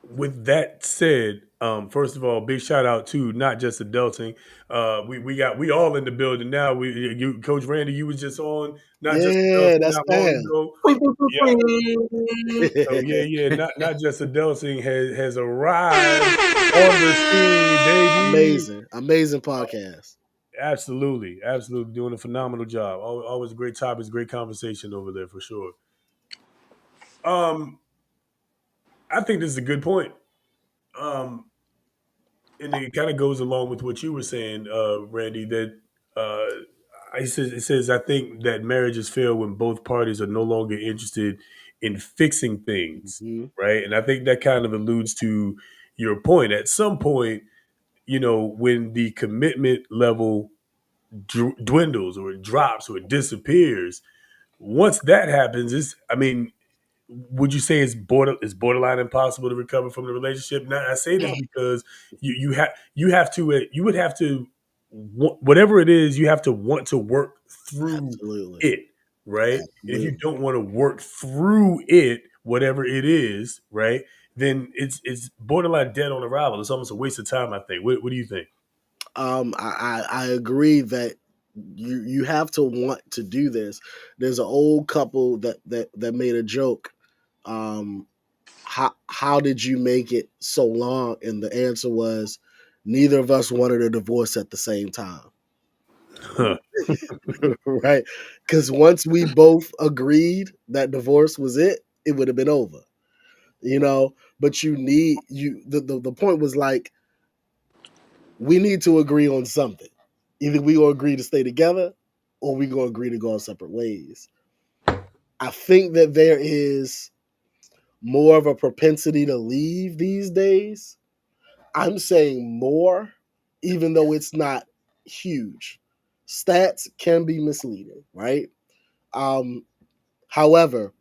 with that said, first of all, big shout out to not just adulting. We all in the building now. Coach Randy, you was just on not just Yeah, adulting that's not long Pam. ago. Yeah. So yeah, not just adulting has arrived on the scene, baby. Amazing. Amazing podcast. Absolutely, absolutely doing a phenomenal job. Always great topics, great conversation over there for sure. Um, I think this is a good point. Um, and it kind of goes along with what you were saying, Randy. That it says I think that marriages fail when both parties are no longer interested in fixing things, Mhm. right? And I think that kind of alludes to your point. At some point, when the commitment level dwindles or it drops or it disappears, once that happens, would you say it's borderline impossible to recover from the relationship? Now, I say this Yeah. because you would have to whatever it is, you have to want to work through Absolutely. it, right? And if you Absolutely. don't want to work through it, whatever it is, right, then it's borderline dead on arrival. It's almost a waste of time, I think. What do you think? I agree that you have to want to do this. There's an old couple that made a joke. Um, how did you make it so long? And the answer was, neither of us wanted a divorce at the same time. Huh. Right? Because once we both agreed that divorce was it, it would have been over. But the point was like, we need to agree on something. Either we gonna agree to stay together or we gonna agree to go our separate ways. I think that there is more of a propensity to leave these days. I'm saying more, even though it's not huge. Stats can be misleading, right? Um, However,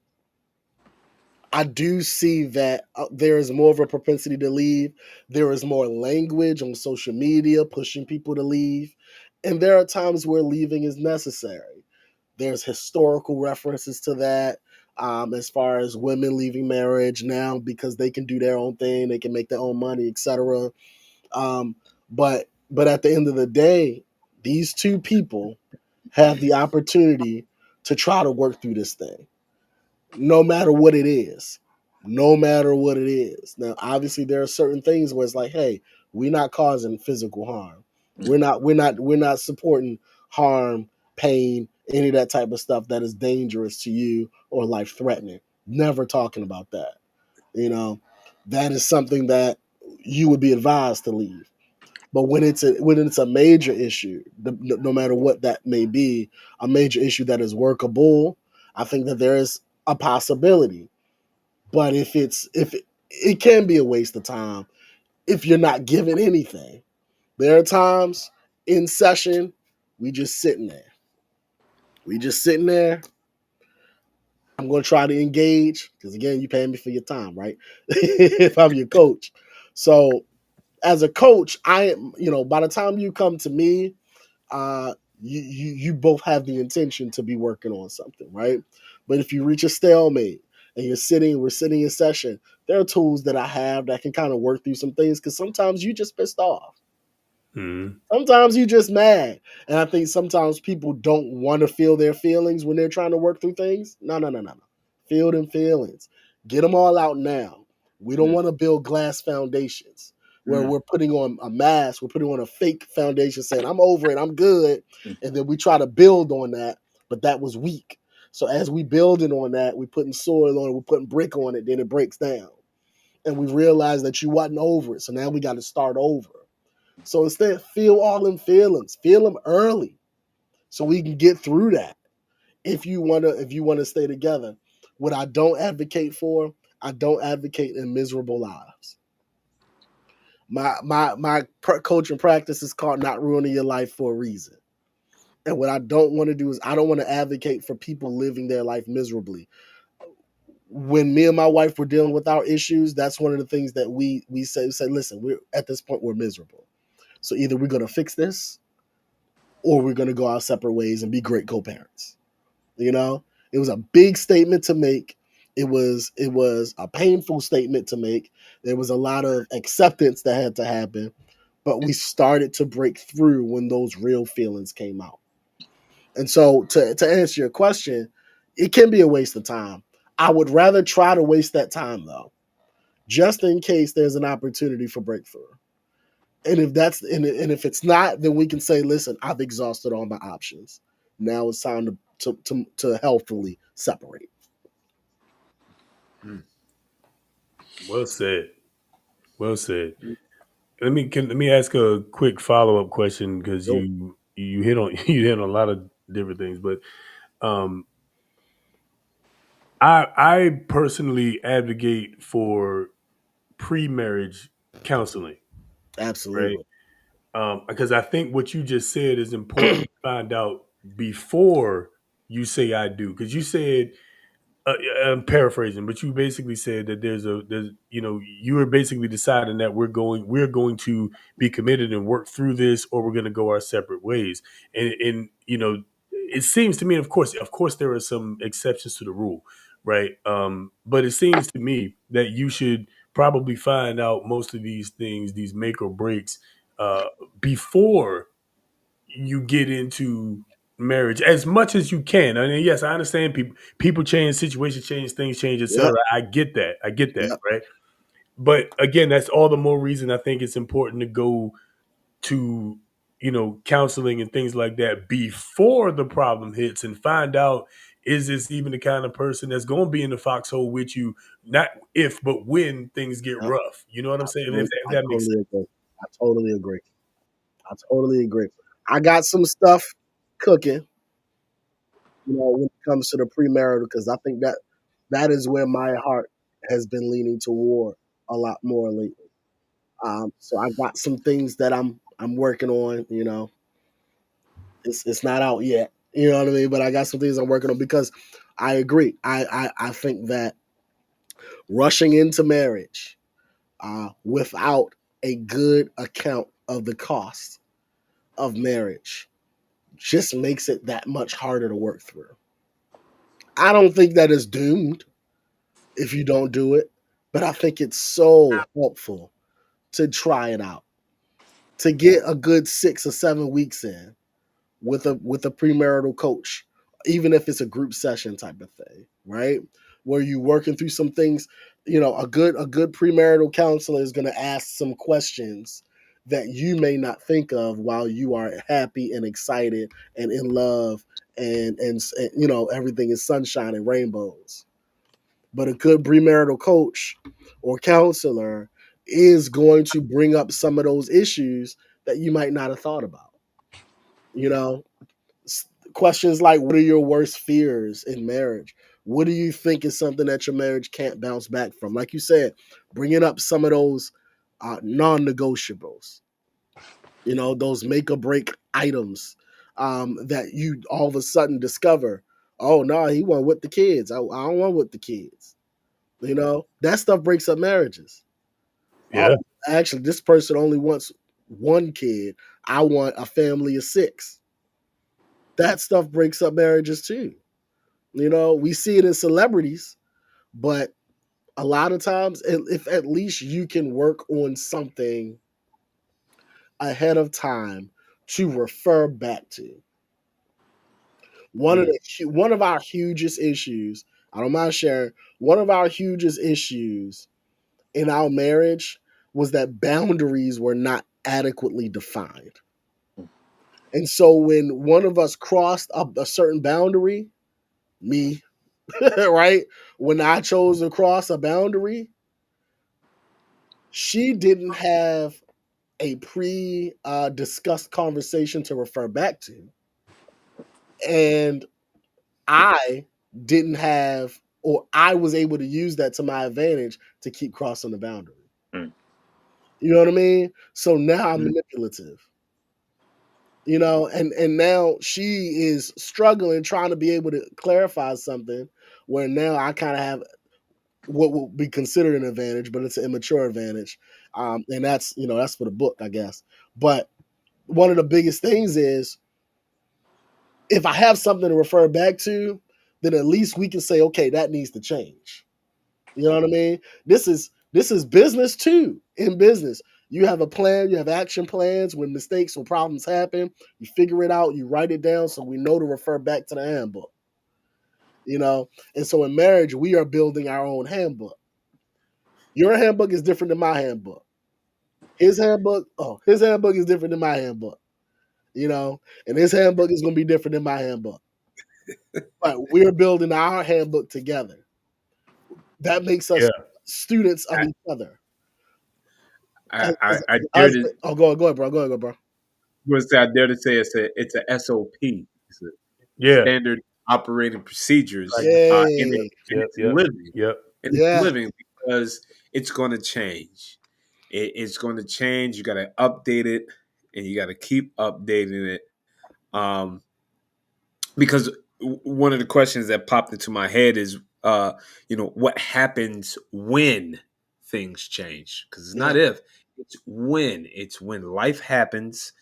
I do see that there is more of a propensity to leave. There is more language on social media pushing people to leave. And there are times where leaving is necessary. There's historical references to that, as far as women leaving marriage now because they can do their own thing, they can make their own money, etc. Um, but at the end of the day, these two people have the opportunity to try to work through this thing, no matter what it is. No matter what it is. Now, obviously, there are certain things where it's like, hey, we're not causing physical harm. We're not supporting harm, pain, any of that type of stuff that is dangerous to you or life threatening. Never talking about that. You know, that is something that you would be advised to leave. But when it's a major issue, no matter what that may be, a major issue that is workable, I think that there is a possibility. But if it can be a waste of time if you're not given anything. There are times in session we just sitting there. We just sitting there. I'm gonna try to engage because again, you paying me for your time, right? If I'm your coach. So as a coach, by the time you come to me, you both have the intention to be working on something, right? But if you reach a stalemate and we're sitting in session, there are tools that I have that can kind of work through some things because sometimes you just pissed off. Mhm. Sometimes you just mad. And I think sometimes people don't want to feel their feelings when they're trying to work through things. No, no, no, no, no. Feel them feelings. Get them all out now. We don't want to build glass foundations where we're putting on a mask, we're putting on a fake foundation saying, I'm over it, I'm good. And then we try to build on that, but that was weak. So as we building on that, we're putting soil on it, we're putting brick on it, then it breaks down. And we realize that you wasn't over it. So now we got to start over. So instead, feel all them feelings. Feel them early, so we can get through that. If you wanna stay together, what I don't advocate for, I don't advocate in miserable lives. My coaching practice is called not ruining your life for a reason. And what I don't want to do is I don't want to advocate for people living their life miserably. When me and my wife were dealing with our issues, that's one of the things that we said, listen, we're at this point we're miserable. So either we're gonna fix this or we're going to go our separate ways and be great co-parents. You know, it was a big statement to make. It was a painful statement to make. There was a lot of acceptance that had to happen, but we started to break through when those real feelings came out. And so to answer your question, it can be a waste of time. I would rather try to waste that time though, just in case there's an opportunity for breakthrough. And if it's not, then we can say, listen, I've exhausted all my options. Now it's time to healthily separate. Well said. Well said. Let me ask a quick follow up question because Yo, you hit on you hit on a lot of different things, but um, I personally advocate for pre-marriage counseling, right? Absolutely. Because I think what you just said is important to find out before you say I do. Because you said, I'm paraphrasing, but you basically said that you were basically deciding that we're going to be committed and work through this, or we're going to go our separate ways. And it seems to me, of course, there are some exceptions to the rule, right? But it seems to me that you should probably find out most of these things, these make or breaks, uh, before you get into marriage as much as you can. I mean, yes, I understand people change, situations change, things change, Yep. etc. I get that. I get that, Yep. right? But again, that's all the more reason I think it's important to go to counseling and things like that before the problem hits and find out, is this even the kind of person that's going to be in the foxhole with you, not if but when things get Yep. rough. You know what I'm saying? If I that makes totally sense. agree. I totally agree. I totally agree. I got some stuff cooking, when it comes to the premarital, because I think that is where my heart has been leaning toward a lot more lately. So I got some things that I'm working on. It's not out yet. You know what I mean? But I got some things I'm working on because I agree. I think that rushing into marriage without a good account of the cost of marriage just makes it that much harder to work through. I don't think that is doomed if you don't do it, but I think it's so helpful to try it out, to get a good 6 or 7 weeks in with a premarital coach, even if it's a group session type of thing, right? Where you working through some things. A good premarital counselor is going to ask some questions that you may not think of while you are happy and excited and in love, and everything is sunshine and rainbows. But a good premarital coach or counselor is going to bring up some of those issues that you might not have thought about. You know, Questions like, what are your worst fears in marriage? What do you think is something that your marriage can't bounce back from? Like you said, bringing up some of those non-negotiables, those make or break items, that you all of a sudden discover, oh no, he wasn't with the kids. I don't want with the kids. That stuff breaks up marriages. Oh, Yeah, actually, this person only wants one kid. I want a family of six. That stuff breaks up marriages too. We see it in celebrities, but a lot of times, if at least you can work on something ahead of time to refer back to. One of our hugest issues, I don't mind sharing, one of our hugest issues in our marriage was that boundaries were not adequately defined. And so when one of us crossed up a certain boundary, me, right? When I chose to cross a boundary, she didn't have a pre discussed conversation to refer back to. And I didn't have, or I was able to use that to my advantage to keep crossing the boundary. Mm. You know what I mean? So now I'm Mm. manipulative. And now she is struggling trying to be able to clarify something where now I kind of have what will be considered an advantage, but it's an immature advantage. And that's for the book, I guess. But one of the biggest things is, if I have something to refer back to, then at least we can say, okay, that needs to change. You know what I mean? This is business too. In business, you have a plan, you have action plans. When mistakes or problems happen, you figure it out, you write it down, so we know to refer back to the handbook. And so in marriage, we are building our own handbook. Your handbook is different than my handbook. His handbook is different than my handbook. And his handbook is going to be different than my handbook. But we're building our handbook together. That makes yeah, us students of I, each other. I, As, I, as, I as dare to husband, oh, go ahead, bro. Go ahead, bro. was I dare to say it's a SOP. It's a yeah, standard operating procedures Like, in, Yay. its living. Yep. In its Yeah. living, because it's going to change. It's going to change. You got to update it, and you got to keep updating it. Because one of the questions that popped into my head is, what happens when things change? Because it's Yeah. not if, it's when. It's when life happens,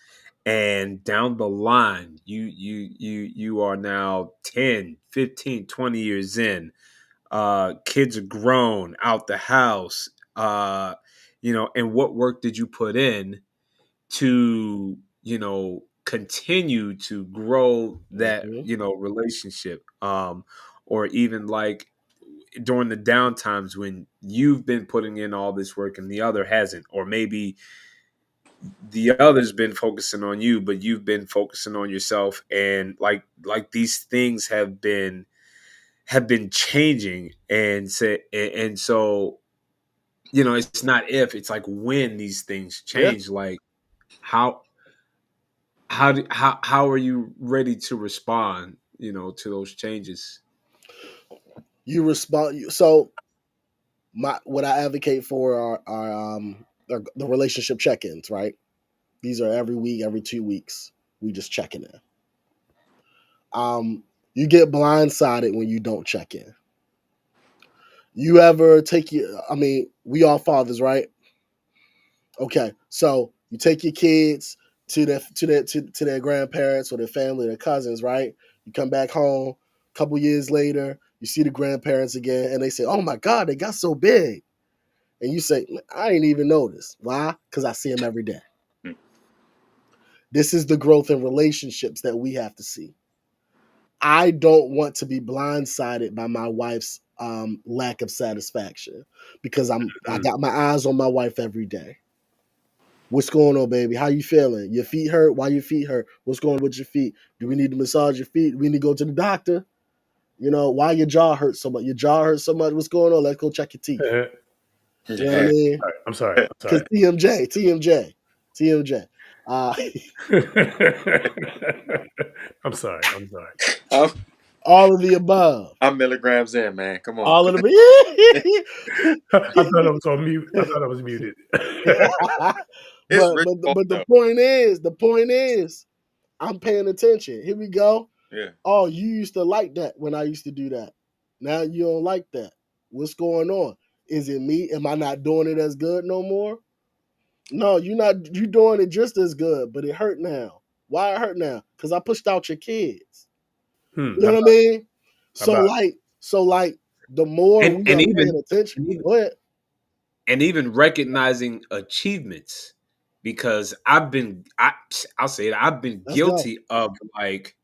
and down the line, you are now 10, 15, 20 years in. Kids are grown, out the house. And what work did you put in to continue to grow that Hmm. relationship, or even like during the down times when you've been putting in all this work and the other hasn't, or maybe the other's been focusing on you but you've been focusing on yourself, and like these things have been changing, and so it's not if, it's like when these things Yeah. change. Like how are you ready to respond, to those changes? You respond. So what I advocate for are the relationship check-ins, right? These are every week, every 2 weeks. We just checking in. You get blindsided when you don't check in. You ever take your? I mean, we all fathers, right? Okay, so you take your kids to their grandparents or their family, their cousins, right? You come back home a couple years later, you see the grandparents again, and they say, "Oh my God, they got so big," and you say, "I ain't even noticed." Why? Because I see them every day. Hmm. This is the growth in relationships that we have to see. I don't want to be blindsided by my wife's lack of satisfaction because I Mm. got my eyes on my wife every day. What's going on, baby? How you feeling? Your feet hurt? Why your feet hurt? What's going on with your feet? Do we need to massage your feet? Do we need to go to the doctor? Why your jaw hurts so much? Your jaw hurts so much. What's going on? Let's go check your teeth. You know what I Yeah. mean? I'm sorry. Because TMJ. Uh, I'm sorry. I'm sorry. I'm, all of the above. I'm milligrams in, man. Come on. All of the. I thought I was on mute. I thought I was muted. It's but really but going but though. the point is, I'm paying attention. Here we go. Yeah. Oh, you used to like that when I used to do that. Now you don't like that. What's going on? Is it me? Am I not doing it as good no more? No, you're not. You doing it just as good, but it hurt now. Why it hurt now? Because I pushed out your kids. You How know what I about? mean? How So about? like, so like, the more and we and are even paying attention, and even, go ahead. and even recognizing achievements, because I'll say it, I've been Let's go. guilty of, like,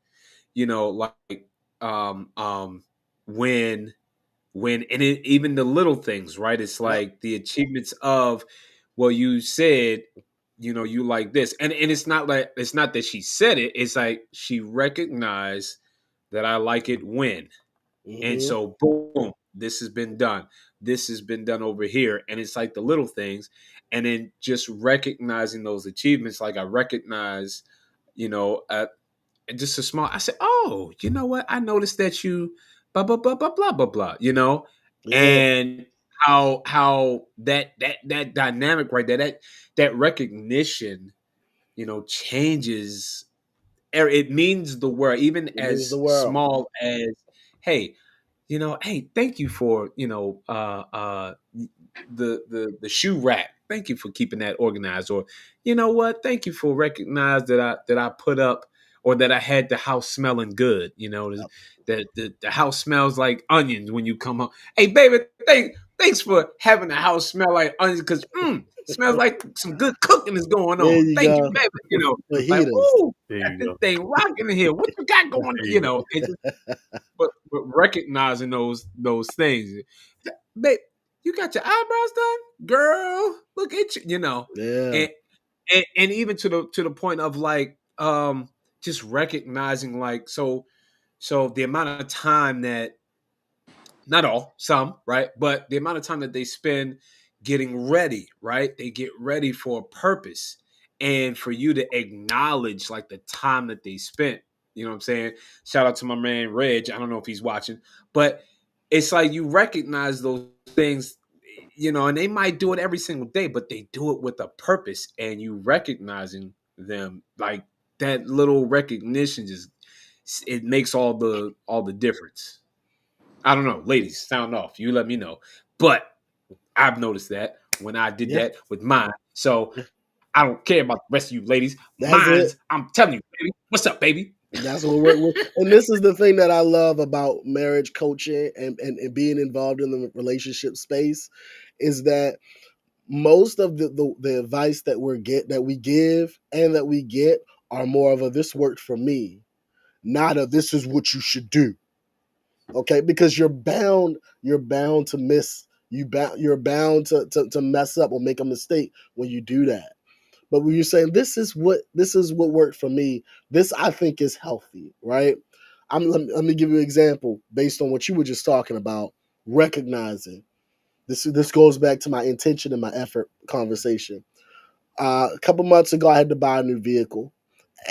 like, um um when even the little things, right? It's Yep. like the achievements of, well, you said, you like this, and it's not that she said it, it's like she recognized that I like it when. And Mm-hmm. so, boom, this has been done. This has been done over here. And it's like the little things. And then just recognizing those achievements. Like I recognize, just a small, I said, oh, you know what? I noticed that you blah, blah, blah, blah, blah, blah, blah, Yeah. and how that dynamic right there, that recognition, changes. It means the world, even It means the as world. small as, hey, hey, thank you for, the shoe rack. Thank you for keeping that organized. Or, you know what? Thank you for recognizing that I put up, or that I had the house smelling good. That the house smells like onions when you come home. Hey, baby, thanks for having the house smell like onions, because smells like some good cooking is going There on. you Thank you, go. baby. Like, Fajitas. ooh, There got you this go. thing rocking in here. What you got going? There you go. It's just, but recognizing those things, babe, you got your eyebrows done, girl. Look at you, Yeah. and and even to the point of, like, just recognizing, like, so the amount of time that, not all, some, right, but the amount of time that they spend getting ready, right, they get ready for a purpose, and for you to acknowledge, like, the time that they spent. You know what I'm saying? Shout out to my man Reg. I don't know if he's watching, but it's like you recognize those things, you know, and they might do it every single day, but they do it with a purpose, and you recognizing them, like that little recognition just it makes all the difference. I don't know, ladies, sound off. You let me know, but I've noticed that when I did Yeah, that with mine. So yeah. I don't care about the rest of you ladies. That's it. Mine's, I'm telling you, baby. What's up, baby? That's what we're and this is the thing that I love about marriage coaching and being involved in the relationship space is that most of the advice that we give and that we get are more of a this worked for me, not a this is what you should do. Okay, because you're bound to miss you're bound to mess up or make a mistake when you do that. But when you're saying this is what worked for me, this I think is healthy, right? Let me give you an example based on what you were just talking about. Recognizing this goes back to my intention and my effort conversation. A couple months ago, I had to buy a new vehicle,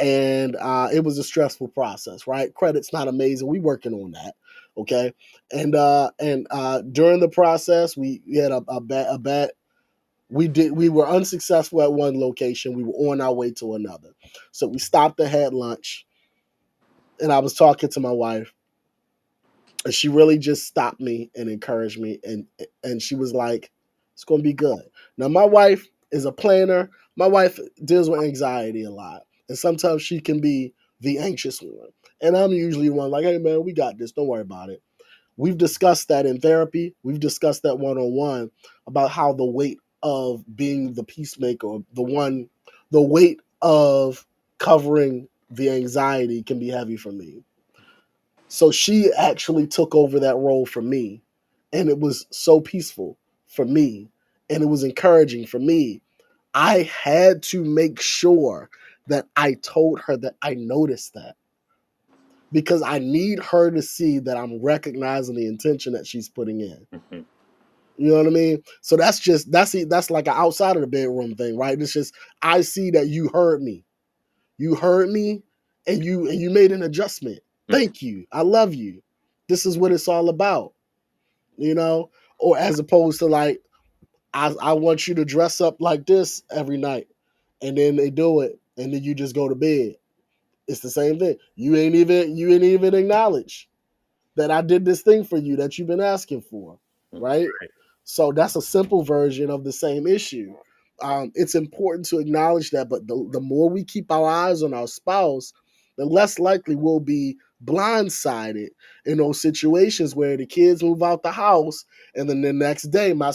and it was a stressful process. Right, credit's not amazing. We working on that, okay? And during the process, we had a bad we were unsuccessful at one location. We were on our way to another. So we stopped and had lunch. And I was talking to my wife. And she really just stopped me and encouraged me. And she was like, it's gonna be good. Now my wife is a planner. My wife deals with anxiety a lot. And sometimes she can be the anxious one. And I'm usually one like, hey man, we got this. Don't worry about it. We've discussed that in therapy. We've discussed that one-on-one about how the weight of being the peacemaker, the weight of covering the anxiety can be heavy for me. So she actually took over that role for me. And it was so peaceful for me. And it was encouraging for me. I had to make sure that I told her that I noticed that because I need her to see that I'm recognizing the intention that she's putting in. Mm-hmm. You know what I mean? So that's like an outside of the bedroom thing, right? It's just I see that you heard me. You heard me and you made an adjustment. Thank you. I love you. This is what it's all about. You know? Or as opposed to like, I want you to dress up like this every night. And then they do it. And then you just go to bed. It's the same thing. You ain't even acknowledge that I did this thing for you that you've been asking for, right? So that's a simple version of the same issue. It's important to acknowledge that, but the more we keep our eyes on our spouse, the less likely we'll be blindsided in those situations where the kids move out the house and then the next day my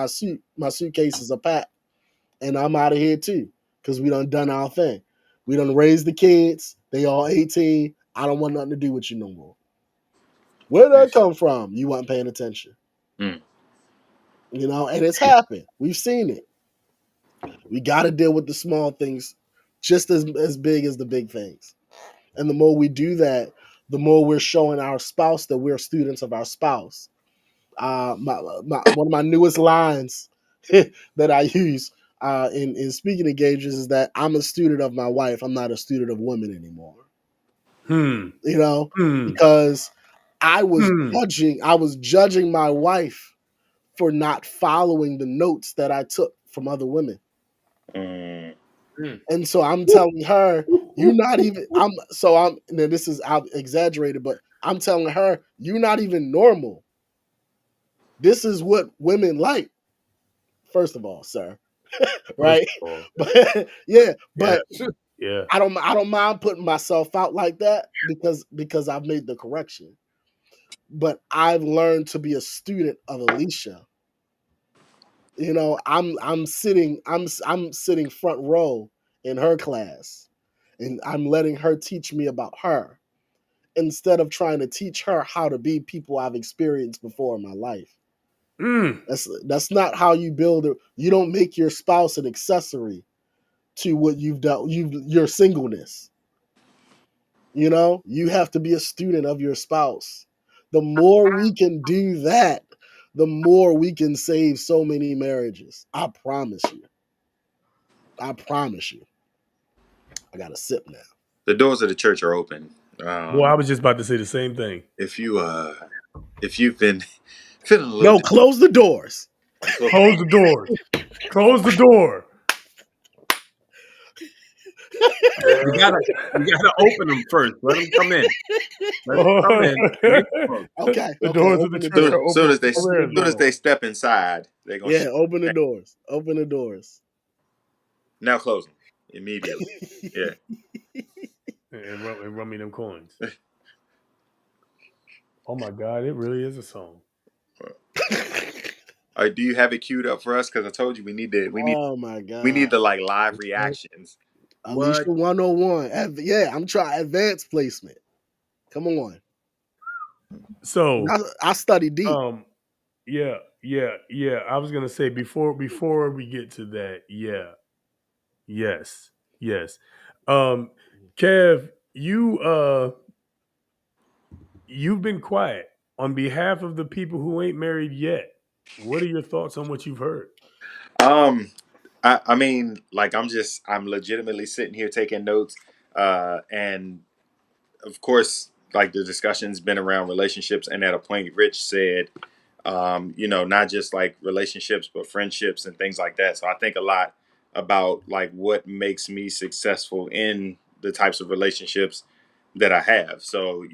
suitcases are packed and I'm out of here too because we done our thing. We done raised the kids. They all 18. I don't want nothing to do with you no more. Where did that come from? You weren't paying attention. Mm. You know, and it's happened. We've seen it. We got to deal with the small things just as big as the big things. And the more we do that, the more we're showing our spouse that we're students of our spouse. One of my newest lines that I use in speaking engagements is that I'm a student of my wife. I'm not a student of women anymore. You know, because I was judging my wife for not following the notes that I took from other women. Mm. And so I'm telling her, you're not even I'm now this is I've exaggerated, but I'm telling her, you're not even normal. This is what women like, first of all, sir. First Right? of all, But yeah, yeah, but yeah. I don't mind putting myself out like that because I've made the correction. But I've learned to be a student of Alicia. You know, I'm sitting front row in her class, and I'm letting her teach me about her instead of trying to teach her how to be people I've experienced before in my life. That's not how you build it. You don't make your spouse an accessory to what you've done. Your singleness. You know, you have to be a student of your spouse. The more we can do that, the more we can save so many marriages. I promise you. I promise you. I got a sip now. The doors of the church are open. Well, I was just about to say the same thing. If you've been feeling a little No, close the doors. Close the doors. Close the door. You gotta open them first. Let them come in. Let them come in. Okay. The okay, doors of the open the church are doors. open. soon as they step inside, they're gonna Yeah, open the doors. Open the doors. now close them immediately. Yeah. And run me them coins. Oh my God, it really is a song. Do you have it queued up for us? Because I told you we need Oh my God. we need the like live reactions. Alicia 101. Yeah, I'm trying advanced placement. Come on. So I study deep. Yeah. I was gonna say before we get to that, yeah. Yes. Kev, you've been quiet. On behalf of the people who ain't married yet, what are your thoughts on what you've heard? I mean, like I'm legitimately sitting here taking notes, and of course, like the discussion's been around relationships, and at a point, Rich said, not just like relationships, but friendships and things like that. So I think a lot about like what makes me successful in the types of relationships that I have. So,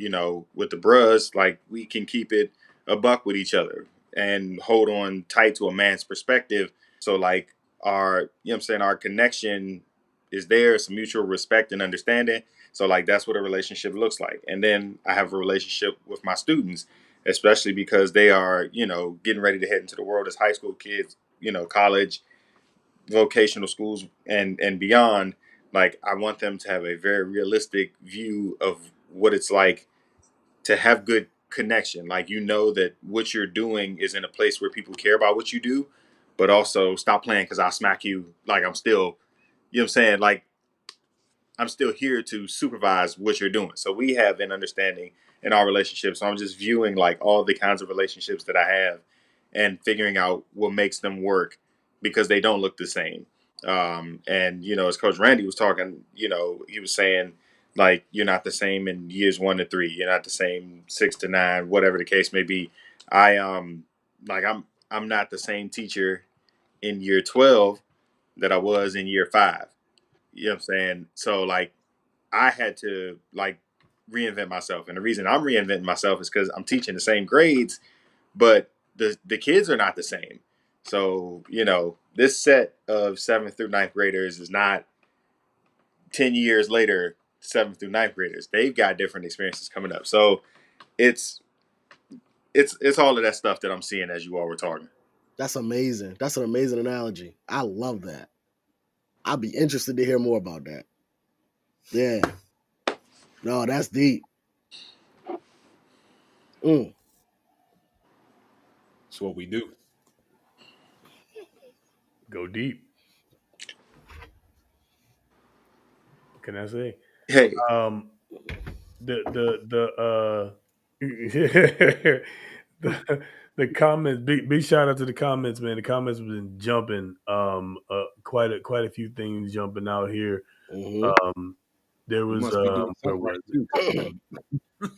with the bros, like we can keep it a buck with each other and hold on tight to a man's perspective. So like what I'm saying, our connection is there, some mutual respect and understanding. So like that's what a relationship looks like. And then I have a relationship with my students, especially because they are, getting ready to head into the world as high school kids, college, vocational schools and beyond. Like I want them to have a very realistic view of what it's like to have good connection. Like that what you're doing is in a place where people care about what you do, but also stop playing because I'll smack you. Like I'm still, what I'm saying? Like I'm still here to supervise what you're doing. So we have an understanding in our relationship. So I'm just viewing like all the kinds of relationships that I have and figuring out what makes them work because they don't look the same. And as Coach Randy was talking, he was saying like you're not the same in years 1 to 3. You're not the same 6 to 9, whatever the case may be. I like I'm not the same teacher in year 12 that I was in year 5. You know what I'm saying? So like I had to like reinvent myself. And the reason I'm reinventing myself is because I'm teaching the same grades, but the kids are not the same. So, this set of 7th through 9th graders is not 10 years later, 7th through 9th graders. They've got different experiences coming up. So it's all of that stuff that I'm seeing as you all were talking. That's amazing. That's an amazing analogy. I love that. I'd be interested to hear more about that. Yeah. No, that's deep. That's what we do. Go deep. What can I say? Hey. The comments, big shout out to the comments, man. The comments have been jumping. Quite a few things jumping out here. There was must be doing where something was right too.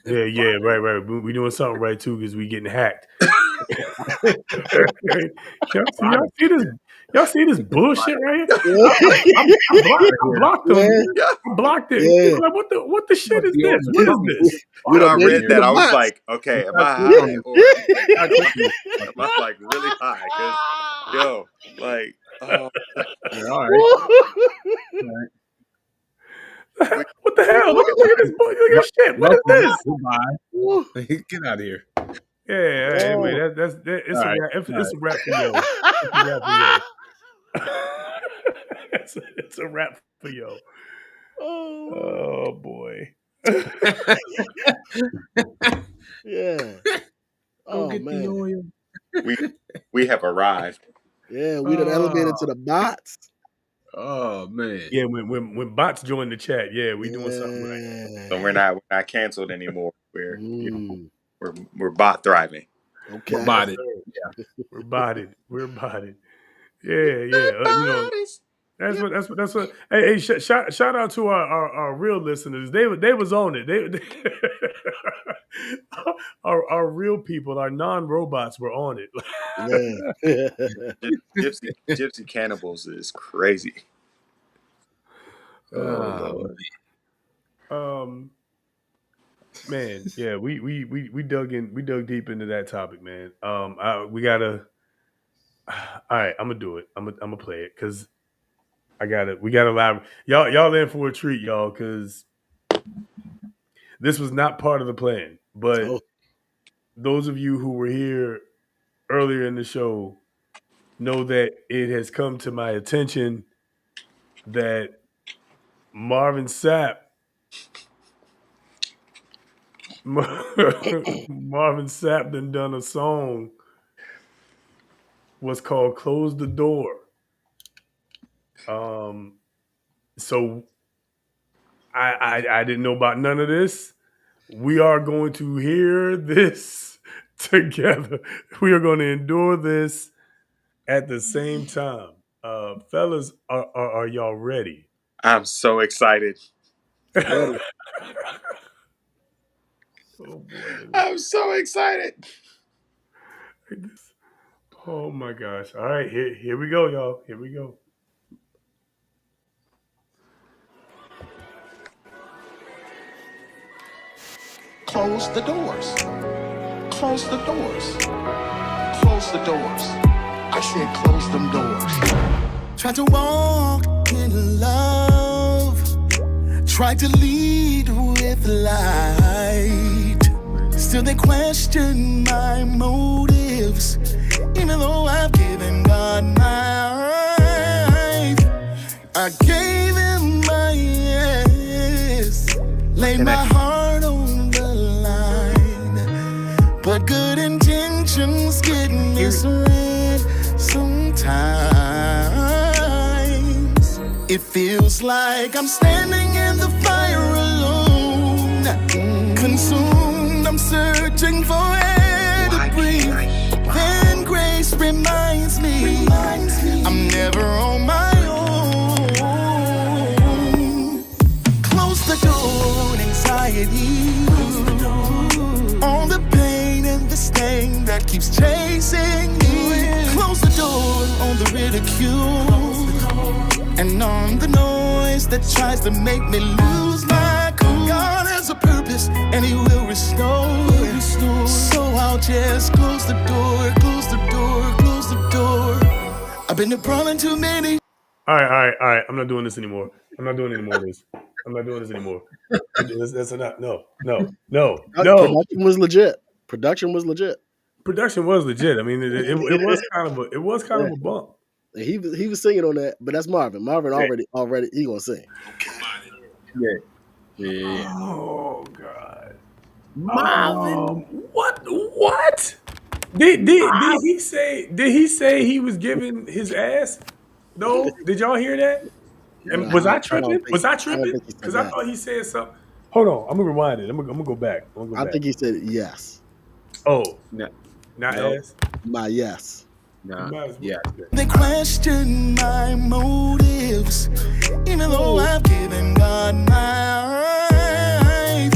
it? Yeah, right. We doing something right too because we getting hacked. Y'all see this bullshit right here? I blocked them. I blocked it. Yeah. Like, what the shit is this? What is this? When I read that, I was like, okay, am I high or am I like really high? Because like, all right. What the hell? Look at this boy. Look at this shit. What is this? Goodbye. Get out of here. Yeah. Anyway, that's it's a wrap. It's a wrap for yo. It's a wrap for yo. It's a wrap for yo. Oh boy. Yeah. Oh get man. the oil. We have arrived. Yeah, we done elevated to the bots. Oh man. Yeah, when bots join the chat, yeah, we doing something right. So we're not canceled anymore. We're we're bot thriving. Okay. We're botted. Yeah. We're botted. Yeah. That's what. Hey, shout out to our real listeners. They was on it. They our real people, our non-robots were on it. Yeah. Gypsy Cannibals is crazy. Oh Lord. Man, yeah, we dug deep into that topic, man. We gotta. All right, I'm gonna do it. I'm gonna play it because we gotta live. Y'all in for a treat, y'all, because this was not part of the plan. But Oh, those of you who were here earlier in the show know that it has come to my attention that Marvin Sapp, Marvin Sapp done a song was called "Close the Door." So I didn't know about none of this. We are going to hear this together. We are going to endure this at the same time. Fellas, are y'all ready? I'm so excited. ready. Oh boy. I'm so excited. Oh my gosh. All right, here we go, y'all. Here we go. Close the doors. Close the doors. Close the doors. I said close them doors. Try to walk in love. Try to lead with light. Still they question my motives. Even though I've given God my life. I gave him my yes. Laid my heart on the line. But good intentions get misread sometimes. It feels like I'm standing in the fire alone. Consumed, I'm searching for air to breathe. Then grace reminds me I'm never on my own. Close the door on anxiety, on the pain and the stain that keeps chasing me. Close the door on the ridicule and on the noise that tries to make me lose my cool. God has a purpose and he will restore. So I'll just close the door, close the door, close the door. I've been to problem too many. All right. I'm not doing this anymore. I'm not doing any more of this. I'm not doing this anymore. That's enough. No. Production was legit. Production was legit. Production was legit. I mean, it was kind of a bump. He was singing on that, but that's Marvin. Marvin already he gonna sing. Yeah. Oh God. Marvin. What? Did he say he was giving his ass? No, did y'all hear that? And was I tripping? I don't think he said Because I that. thought he said something. Hold on, I'm gonna rewind it. I'm gonna go back. I think he said yes. Oh, No. not No. ass. My yes. Nah. Might as well. Yeah. They question my motives, even though I've given God my life.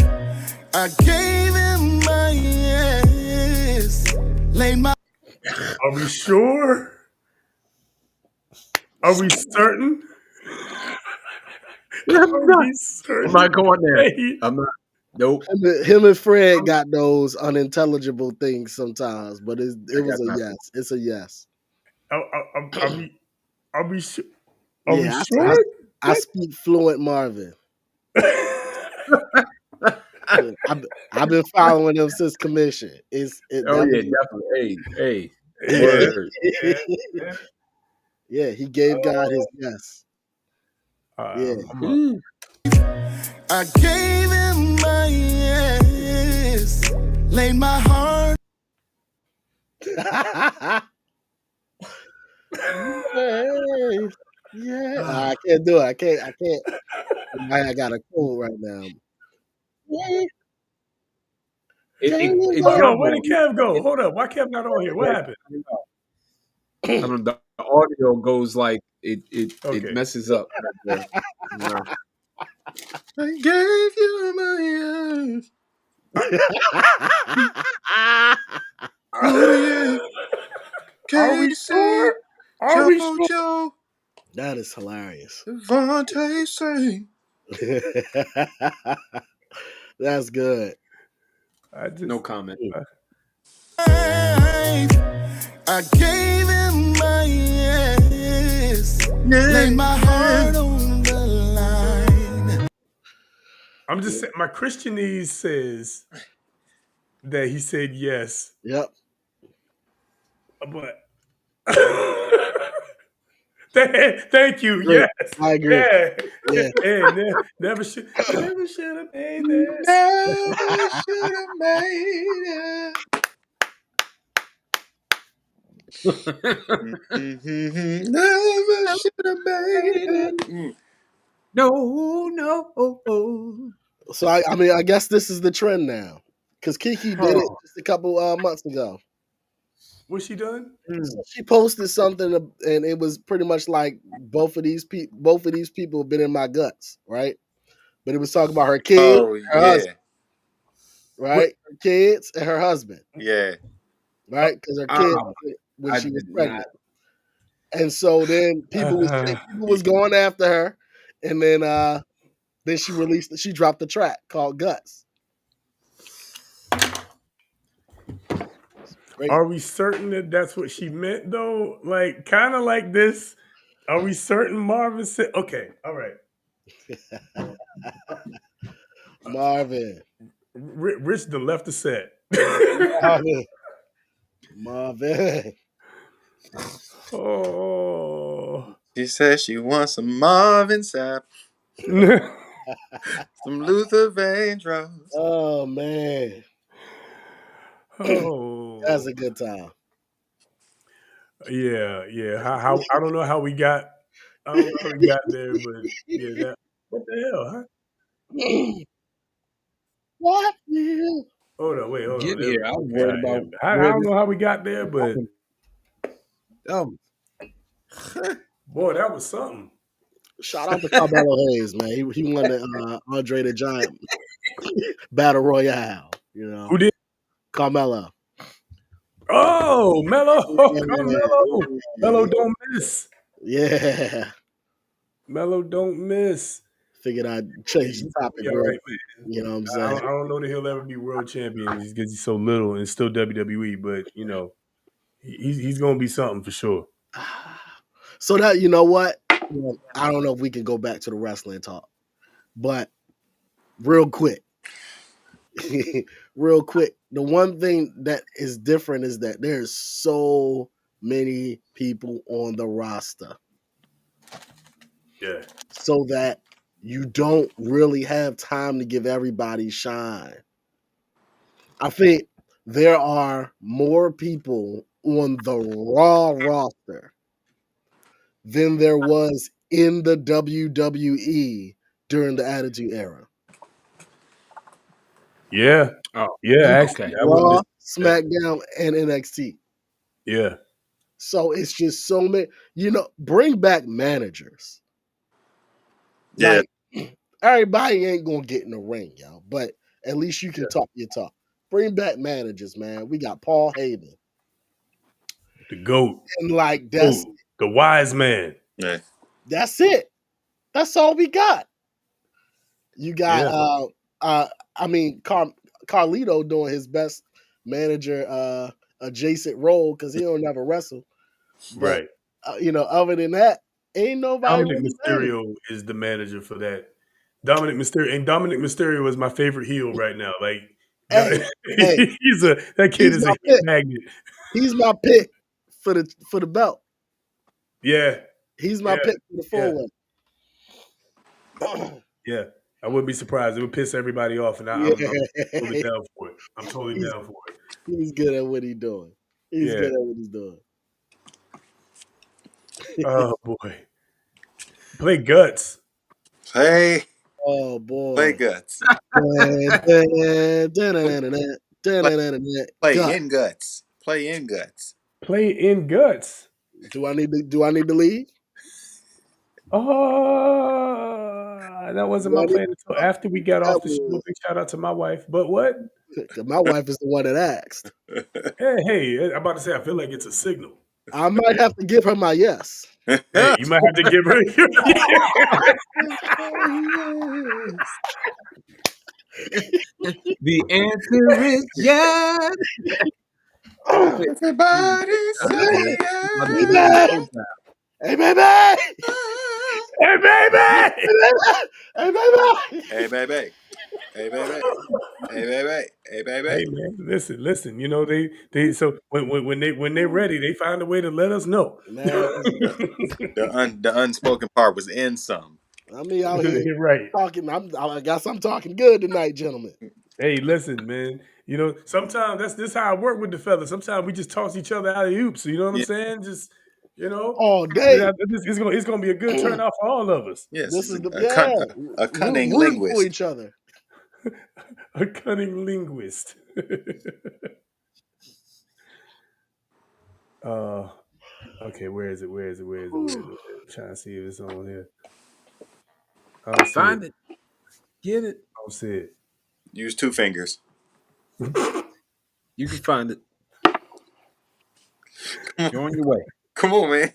I gave him my yes. Laid my. Are we sure? Are we certain? I'm not going there. Hey, I'm not. Nope. Him and Fred got those unintelligible things sometimes, but it was a yes. It's a yes. are we sure? Are we Yeah, sure? I speak fluent Marvin. I've been following him since commission. Definitely. Hey. Word. Yeah, he gave God his yes. Yeah. I gave him my yes. Laid my heart. Yeah. I can't do it. I can't. I got a cold right now. Hold on, where did Kev go? Hold up, why Kev not on here? What happened? I don't know. The audio goes like it messes up. Right there. No. I gave you my ears. Are we sure? Are we sure? Joe, That is hilarious. Devontae say. That's good. I just No comment. I gave him my yes, laid my heart on the line. I'm just saying, my Christianese says that he said yes, Yep. but thank you. Agree. Yes, I agree. yeah. Yeah. Hey, never should have made this. Never should have made it. Never should have made it. No. So I mean, I guess this is the trend now, because Kiki did it Oh. just a couple months ago. What's she done? So she posted something, and it was pretty much like both of these people have been in my guts, right? But it was talking about her kids, Oh her yeah, husband, right? Her kids and her husband, yeah. right? Because her kids when I she was did pregnant, not. and so then people was going after her, and then she dropped the track called Guts. Great. Are we certain that that's what she meant though? Like, kind of like this. Are we certain Marvin said? Okay, all right. Marvin. Rich done left the set. Marvin. Oh. She says she wants some Marvin Sapp, some Luther Vandross. Oh man. Oh. That's a good time. Yeah. How I don't know how we got. I don't know how we got there, but yeah, that. What the hell? Huh? What? Hold on, wait, hold on. Get There we here. go. I'm Okay, worried about I where don't this know how we got there, but boy, that was something. Shout out to Carmelo Hayes, man. He won the Andre the Giant Battle Royale. You know, Who did? Carmelo. Oh, Mello, Carmelo, Mello Yeah. don't miss. Yeah. Mello don't miss. Figured I'd change the topic Yeah, real right, quick. man. You know what I'm I saying? don't know that he'll ever be world champion because he's so little and still WWE. But you know, he's gonna be something for sure. So that you know what? I don't know if we can go back to the wrestling talk, but real quick. Real quick, the one thing that is different is that there's so many people on the roster. Yeah. So that you don't really have time to give everybody shine. I think there are more people on the Raw roster than there was in the WWE during the Attitude Era. Yeah. Oh, Yeah. Actually, okay. I wouldn't. Raw, SmackDown, and NXT. Yeah. So it's just so many, bring back managers. Yeah, Like, everybody ain't gonna get in the ring, y'all, but at least you can talk your talk. Bring back managers, man. We got Paul Heyman. The GOAT. And like that's the wise man. yeah. that's it. That's all we got. You got Carlito doing his best manager adjacent role because he don't never wrestle. But Right. Other than that, ain't nobody Dominic really Mysterio is the manager for that. Dominic Mysterio is my favorite heel right now. Like, Hey, that kid is a heat magnet. He's my pick for the belt. Yeah, he's my pick for the full one. Yeah, I wouldn't be surprised. It would piss everybody off, and I'm totally down for it. I'm totally down for it. He's good at what he's doing. He's good at what he's doing. Oh boy, play Guts. Hey. Oh boy. Play Guts. Play in Guts. Play in Guts. Play in Guts. Do I need to leave? That wasn't my Well, plan until after we got that off the show. was Big shout out to my wife. But what? because my wife is the one that asked. Hey, I'm about to say I feel like it's a signal. I might have to give her my yes. Hey, you might have to give her. The answer is yes. Everybody say Hey, yes. baby! Hey, baby! Hey, baby! Hey, baby! Hey, baby. Hey, baby. Hey, baby. Hey, baby. Hey man, listen. You know they so when they're ready, they find a way to let us know. Man, The unspoken part was in some. I mean, out here You're right. talking. I guess I'm talking good tonight, gentlemen. Hey, listen, man. You know, sometimes this how I work with the fellas. Sometimes we just toss each other out of hoops. You know what I'm Yeah. saying? Just All day. It's gonna be a good turnout for all of us. Yes, This is a cunning rooting for linguist. each other. A cunning linguist. Okay, where is it? I'm trying to see if it's on here. I don't see Find it. it. Get it. I don't see it. Use 2 fingers. You can find it. You're on your way. Come on, man.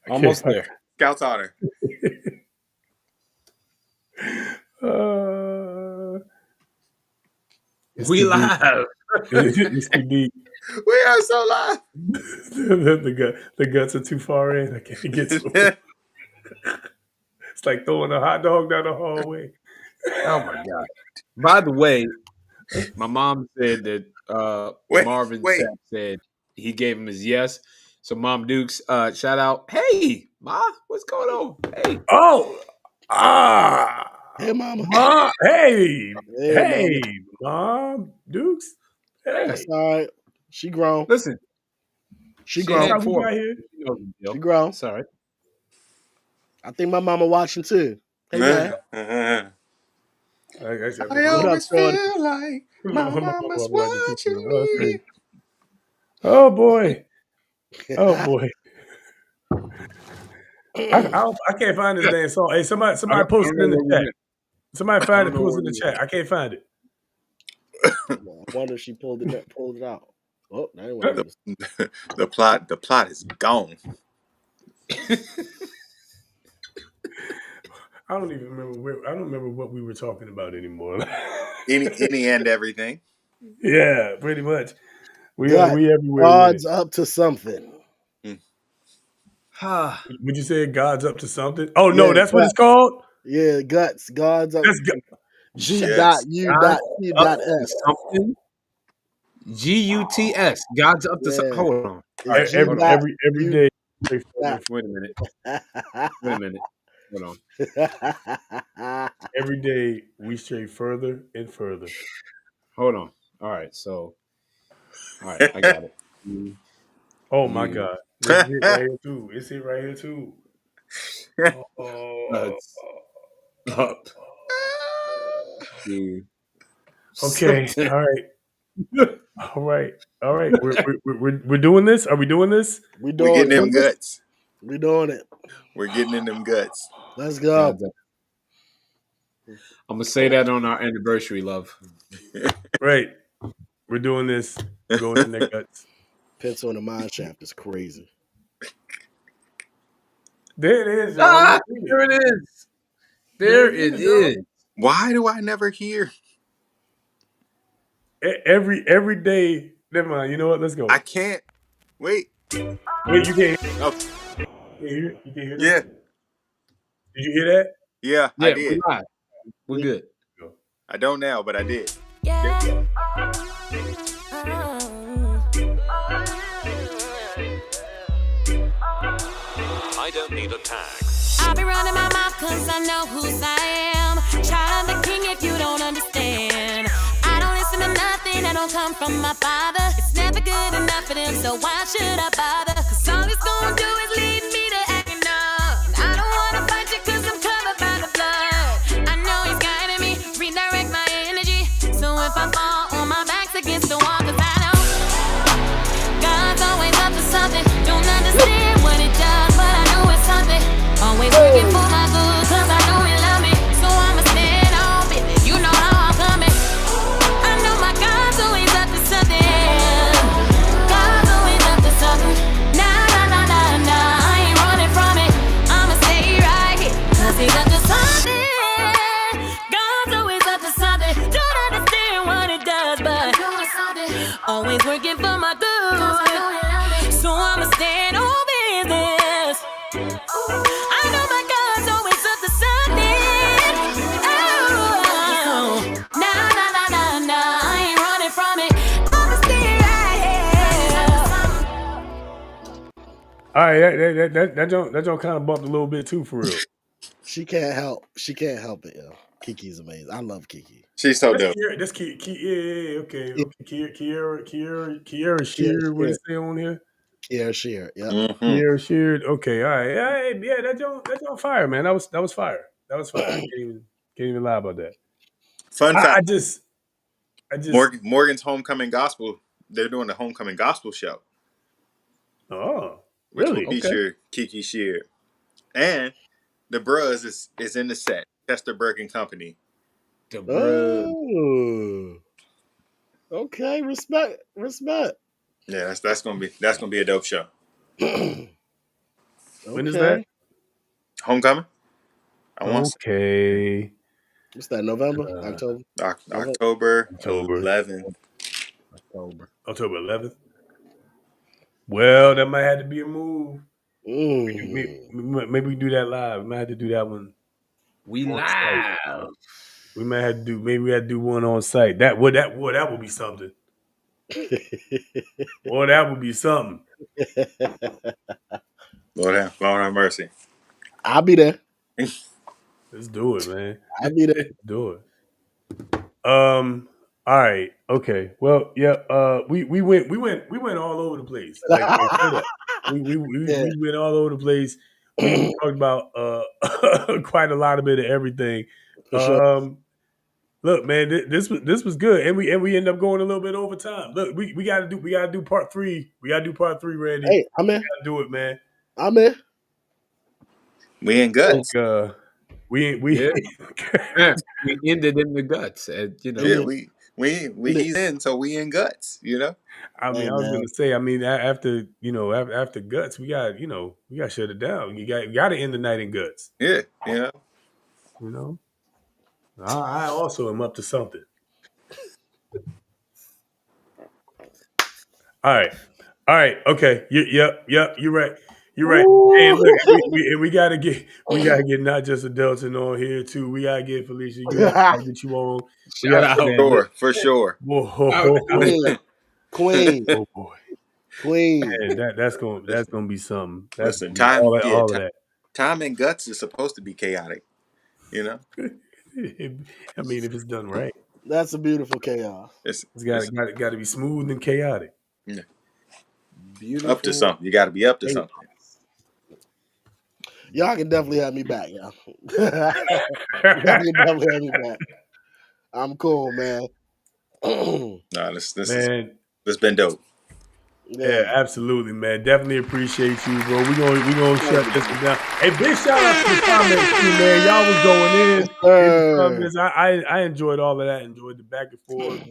Almost there. Scout's honor. We live. It's too deep. We are so live. the guts are too far in. I can't get to them. It's like throwing a hot dog down the hallway. Oh my god! By the way, my mom said that Marvin wait. Sapp said he gave him his yes. So Mom Dukes, shout out. Hey, Ma, what's going on? Hey. Hey, mama. Hey, Hey, Mom Dukes. Hey, that's all right. She grown. Listen, She she grown. had how we 4. got here. She knows the deal. She grown. It's all right. I think my mama watching too. Hey, man. I always feel like my mama's watching me. Oh boy. Oh boy. I can't find this damn song. Hey, somebody post it in the chat. Somebody find it, post it in the chat. I can't find it. I wonder if she pulled it out. Oh, that ain't what it is. The plot is gone. I don't even remember I don't remember what we were talking about anymore. Any and everything. Yeah, pretty much. We God, everywhere. God's up to something. Would you say God's up to something? Oh no, Yeah, that's what it's called. Yeah, guts. God's up. That's G.U.U.S. Something. G-U-T-S. God's up to something. Yeah. Hold on. It's Every day. Wait a minute. Hold on. Every day we stray further and further. Hold on. All right. So, all right, I got it. Oh my God. It's it right here too. It's it right here too. Up. Okay. All right. All right. We're doing this. Are we doing this? We're getting them guts. We're doing it. We're getting in them guts. Let's go. I'm gonna say that on our anniversary, love. Right. We're doing this. Going in their guts. Pencil in the mine shaft is crazy. There it is. There it is. There it is. Why do I never hear? Every day. Never mind. You know what? Let's go. I can't. Wait, you can't. Oh. You can hear that? Yeah. Did you hear that? Yeah, I did. We're good. I don't now, but I did. Yeah. I don't need a tag. I'll be running my mouth cause I know whose I am. Child of the king if you don't understand. I don't listen to nothing that don't come from my father. It's never good enough for them, so why should I bother? Cause all it's gonna do is lead me to acting up. I don't wanna fight you cause I'm covered by the blood. I know he's guiding me, redirect my energy. So if I fall on my back's against the wall, cause I know God's always up to something. Don't understand what it does, but I know it's something. Always Always working for my good, cause I know he love me. So I'ma stand on business, you know how I'm coming. I know my God's always up to something. God's always up to something. Nah, I ain't running from it. I'ma stay right here, cause he's up to something. God's always up to something. Don't understand what it does, but always working for my good. So I'ma stand on business. I know my God's always up to something. Oh, nah, I ain't running from it. I'ma stay right here. All right, that don't kind of bumped a little bit too, for real. She can't help it, yo. Kiki's amazing. I love Kiki. She's so dope. That's yeah, okay. Kiara Shear, what is it on here? Kiara Shear, yeah. Kiara Shear, okay, all right. Yeah, that don't fire, man. That was fire. That was fire. Can't even lie about that. Fun fact. I just Morgan's Homecoming Gospel. They're doing the Homecoming Gospel show. Oh, which really? will feature Kiki Shear. And the Bros is in the set. Chester Burke and Company. The Bros. Oh. Okay, respect. Yeah, that's gonna be a dope show. When is that? Homecoming. Okay. What's that? November? October? October 11th. October 11th. Well, that might have to be a move. Maybe we do that live. We might have to do that one. We live. We might have to do. Maybe we have to do one on site. That would be something. Boy, that would be something. Lord have mercy. I'll be there. Let's do it, man. I'll be there. Let's do it. All right. Okay. Well, yeah. We went all over the place. Like we went all over the place. We talked about quite a lot of bit of everything. Sure. Look, man, this was good, and we end up going a little bit over time. Look, we gotta do part 3. We gotta do part 3, Randy. Hey, I'm in. We gotta do it, man. I'm in. We in guts. We ended in the guts, and you know. Yeah, he's in, so we in guts. You know. I mean, I was gonna say. I mean, after guts, we got to shut it down. You got to end the night in guts. Yeah, yeah. You know. I also am up to something. All right, okay. Yep. You're right. And look, we gotta get not just Adelton on here too. We gotta get Felicia. We gotta get you on. For sure. Whoa. Queen. Oh boy. Queen. Man, that's gonna be something. Listen, all of that. Time and guts is supposed to be chaotic. You know. I mean, if it's done right, that's a beautiful chaos. It's got to be smooth and chaotic. Yeah. Beautiful. Up to something. You got to be up to something. Y'all can definitely have me back, y'all. Y'all can definitely have me back. I'm cool, man. This has been dope. Yeah, absolutely, man. Definitely appreciate you, bro. We're gonna shut this one down. Hey, big shout out to the comments too, man. Y'all was going in the comments. I enjoyed all of that. Enjoyed the back and forth.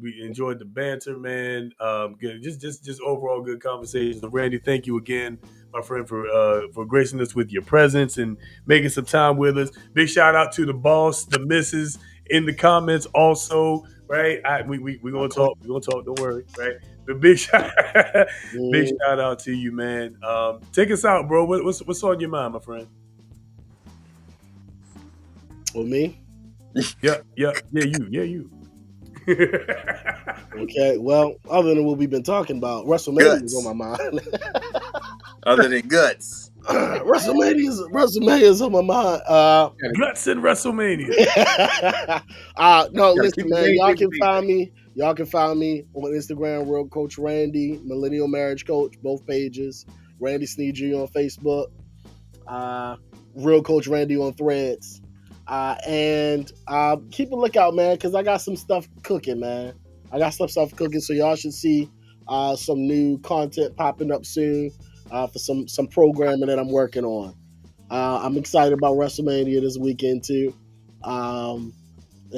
We enjoyed the banter, man. Good, just overall good conversations. So Randy, thank you again, my friend, for gracing us with your presence and making some time with us. Big shout out to the boss, the missus in the comments also. Right, we gonna talk. We gonna talk. Don't worry. Right, but big shout out to you, man. Take us out, bro. What's on your mind, my friend? With me? Yeah, you. Okay, well, other than what we've been talking about, WrestleMania is on my mind. Other than guts. WrestleMania is on my mind. Guts in WrestleMania. No, listen, man. Y'all can find me on Instagram, Real Coach Randy, Millennial Marriage Coach, both pages. Randy Sneed on Facebook. Real Coach Randy on Threads. And keep a lookout, man, because I got some stuff cooking, man. I got some stuff cooking, so y'all should see some new content popping up soon for some programming that I'm working on. I'm excited about WrestleMania this weekend too, and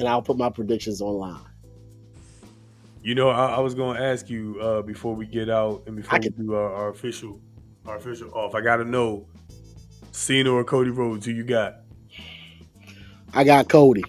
I'll put my predictions online. You know, I was going to ask you before we get out and before we do our official off. I got to know, Cena or Cody Rhodes, who you got? I got Cody.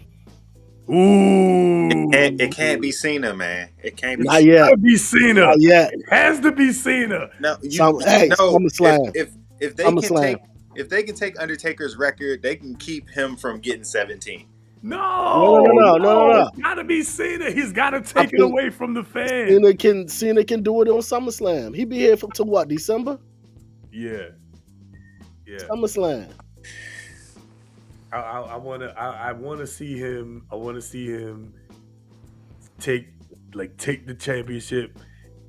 Ooh, It can't be Cena, man. It can't be. Not yet. Gotta be Cena. Not yet. It has to be Cena. No, SummerSlam. If they SummerSlam. can take Undertaker's record, they can keep him from getting 17. No. It's gotta be Cena. He's gotta take it away from the fans. Cena can do it on SummerSlam. He be here to what, December? Yeah. SummerSlam. I wanna see him. I wanna see him take the championship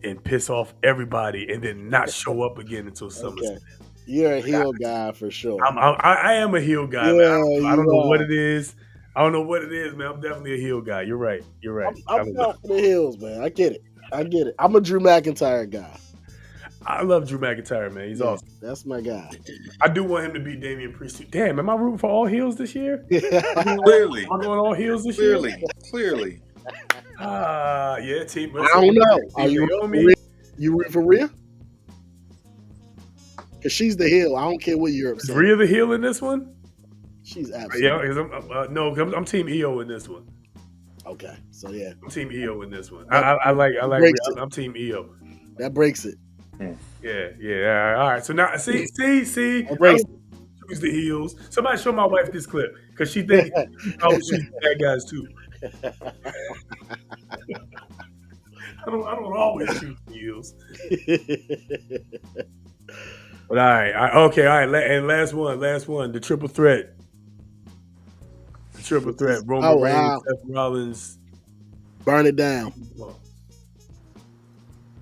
and piss off everybody, and then not show up again until SummerSlam. Okay. You're a heel guy for sure. I am a heel guy. Man. I don't know what it is. I don't know what it is, man. I'm definitely a heel guy. You're right. I'm not for the heels, man. I get it. I'm a Drew McIntyre guy. I love Drew McIntyre, man. He's awesome. That's my guy. I do want him to beat Damian Priest. Damn, am I rooting for all heels this year? Clearly. Am I going all heels this year? Clearly. Yeah, team. I don't know. Are you rooting for Rhea? Because she's the heel. I don't care what Europe Is says. Rhea the heel in this one? She's absolutely. Yeah, I'm Team EO in this one. Okay, so yeah, I'm Team EO in this one. I like Rhea. I'm Team EO. That breaks it. Yeah. All right. So now, see, choose the heels. Somebody show my wife this clip because she thinks she's bad guys too. I don't always choose the heels. But all right. And last one, the triple threat. The triple threat: Roman Reigns, Seth Rollins. Burn it down.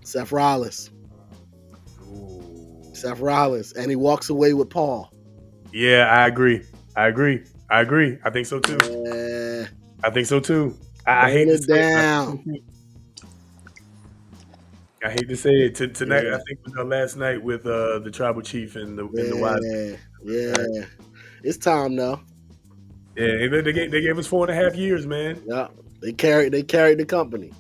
Seth Rollins. Seth Rollins, and he walks away with Paul. Yeah, I agree. I think so too. I think so too. I hate to say it. I hate to say it. Tonight, I think was last night with the tribal chief and the Wise. Yeah, it's time now. Yeah, they gave us 4.5 years, man. Yeah, they carried the company.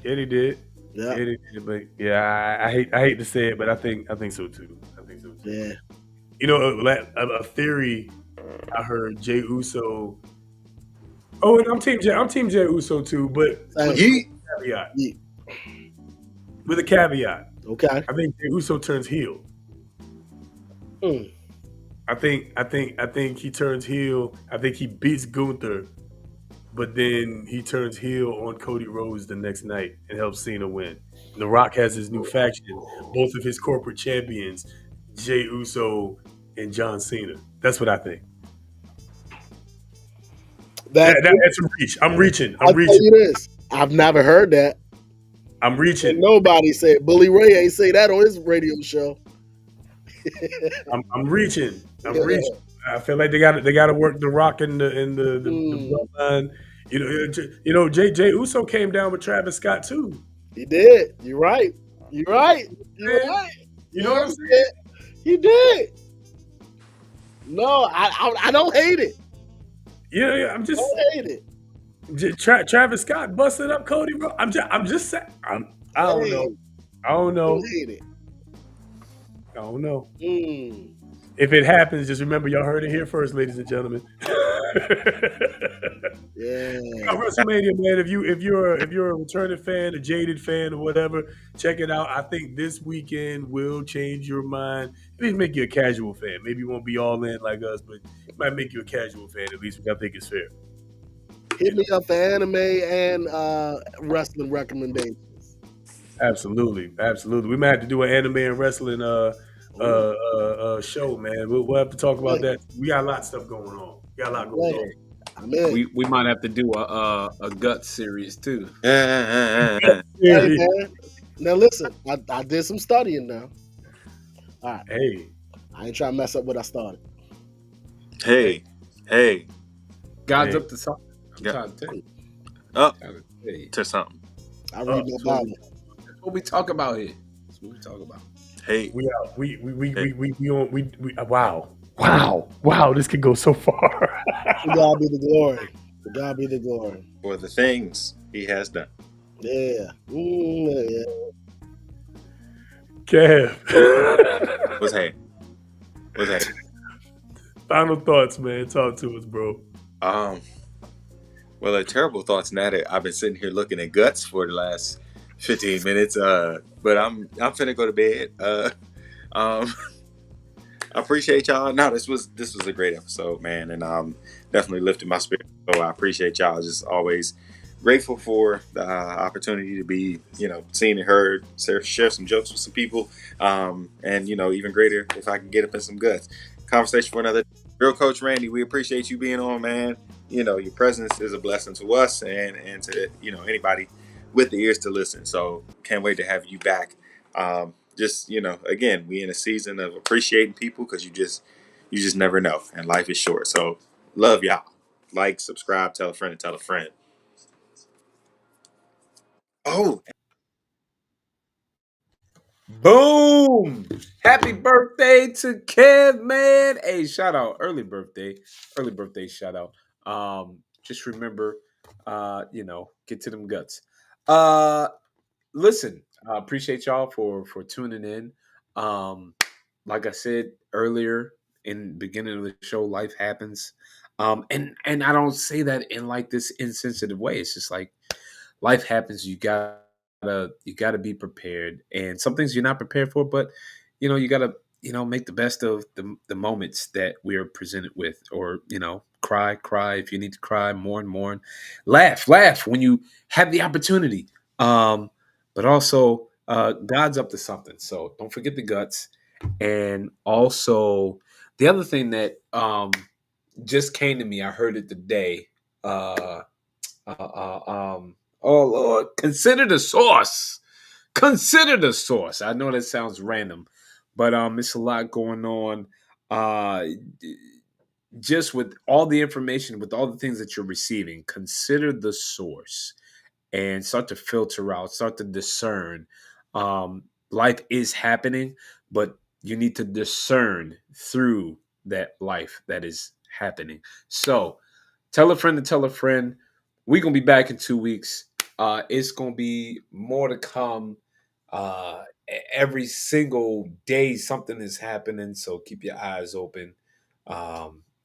Yeah, they did. Yeah, they did. But yeah, I hate to say it, but I think so too. Yeah. You know, a theory I heard Jey Uso. Oh, and I'm Team Jey Uso too, but with a caveat. Okay. I think Jey Uso turns heel. I think he turns heel. I think he beats Gunther, but then he turns heel on Cody Rhodes the next night and helps Cena win. And The Rock has his new faction, both of his corporate champions, Jey Uso and John Cena. That's what I think. That's a reach. I'm reaching. I'll tell you this. I've never heard that. I'm reaching. And nobody said. Bully Ray ain't say that on his radio show. I'm reaching. I feel like they got to work The Rock in the bloodline. You know, Jey Uso came down with Travis Scott too. He did. You're right. You know what I'm saying? He did. No, I don't hate it. Yeah, I'm just. I don't hate it. Travis Scott busted up Cody Rhodes. I'm just saying. I don't know. I don't hate it. I don't know. If it happens, just remember y'all heard it here first, ladies and gentlemen. Yeah. WrestleMania, man. If you're a returning fan, a jaded fan, or whatever, check it out. I think this weekend will change your mind. At least make you a casual fan. Maybe you won't be all in like us, but it might make you a casual fan. At least, which I think is fair. Hit me up for anime and wrestling recommendations. Absolutely. We might have to do an anime and wrestling show, man. We'll have to talk about that. We got a lot of stuff going on. We might have to do a gut series too. Hey, man. Now listen, I did some studying now. All right. Hey. I ain't trying to mess up what I started. Hey. God's up to something. Up to something. I read my Bible. That's what we talk about here. That's what we talk about. Hey. We out. We wow. Wow, wow, this could go so far. To God be the glory. To God be the glory. For the things he has done. Yeah. Yeah. Kev. What's hey? What's hey? Final thoughts, man. Talk to us, bro. Um, well, the terrible thoughts now that I've been sitting here looking at guts for the last 15 minutes. But I'm finna go to bed. Um, I appreciate y'all. No, this was a great episode, man, and definitely lifted my spirit. So I appreciate y'all. Just always grateful for the opportunity to be, seen and heard, share some jokes with some people, and even greater if I can get up in some guts. Conversation for another. Real Coach Randy, we appreciate you being on, man. Your presence is a blessing to us and to anybody with the ears to listen. So can't wait to have you back. Just again, we in a season of appreciating people because you just never know, and life is short. So love y'all. Like, subscribe, tell a friend, and tell a friend. Oh, Boom! Happy birthday to Kev, man. Hey, shout out. Early birthday. Early birthday shout out. Just remember, get to them guts. Uh Listen, I appreciate y'all for tuning in. Um, like I said earlier in the beginning of the show, life happens. And I don't say that in like this insensitive way. It's just like life happens. You gotta be prepared, and some things you're not prepared for, but you gotta make the best of the moments that we are presented with, or cry if you need to cry, mourn, laugh when you have the opportunity. But also, God's up to something, so don't forget the guts. And also, the other thing that just came to me, I heard it today. Uh, oh Lord, consider the source. Consider the source. I know that sounds random, but it's a lot going on. Uh, just with all the information, with all the things that you're receiving, consider the source and start to filter out, start to discern. Um, Life is happening, but you need to discern through that life that is happening. So tell a friend to tell a friend. We're gonna be back in 2 weeks. It's gonna be more to come. Every single day, something is happening. So keep your eyes open,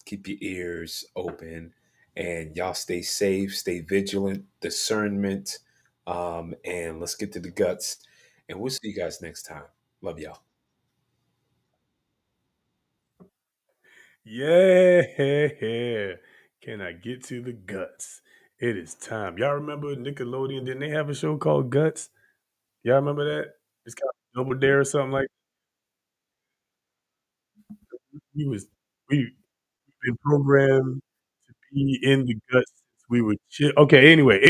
keep your ears open, and y'all stay safe, stay vigilant, discernment, and let's get to the guts. And we'll see you guys next time. Love y'all. Yeah. Can I get to the guts? It is time. Y'all remember Nickelodeon? Didn't they have a show called Guts? Y'all remember that? It's called Double Dare or something like that. We was we been programmed to be in the guts since we were okay, anyway.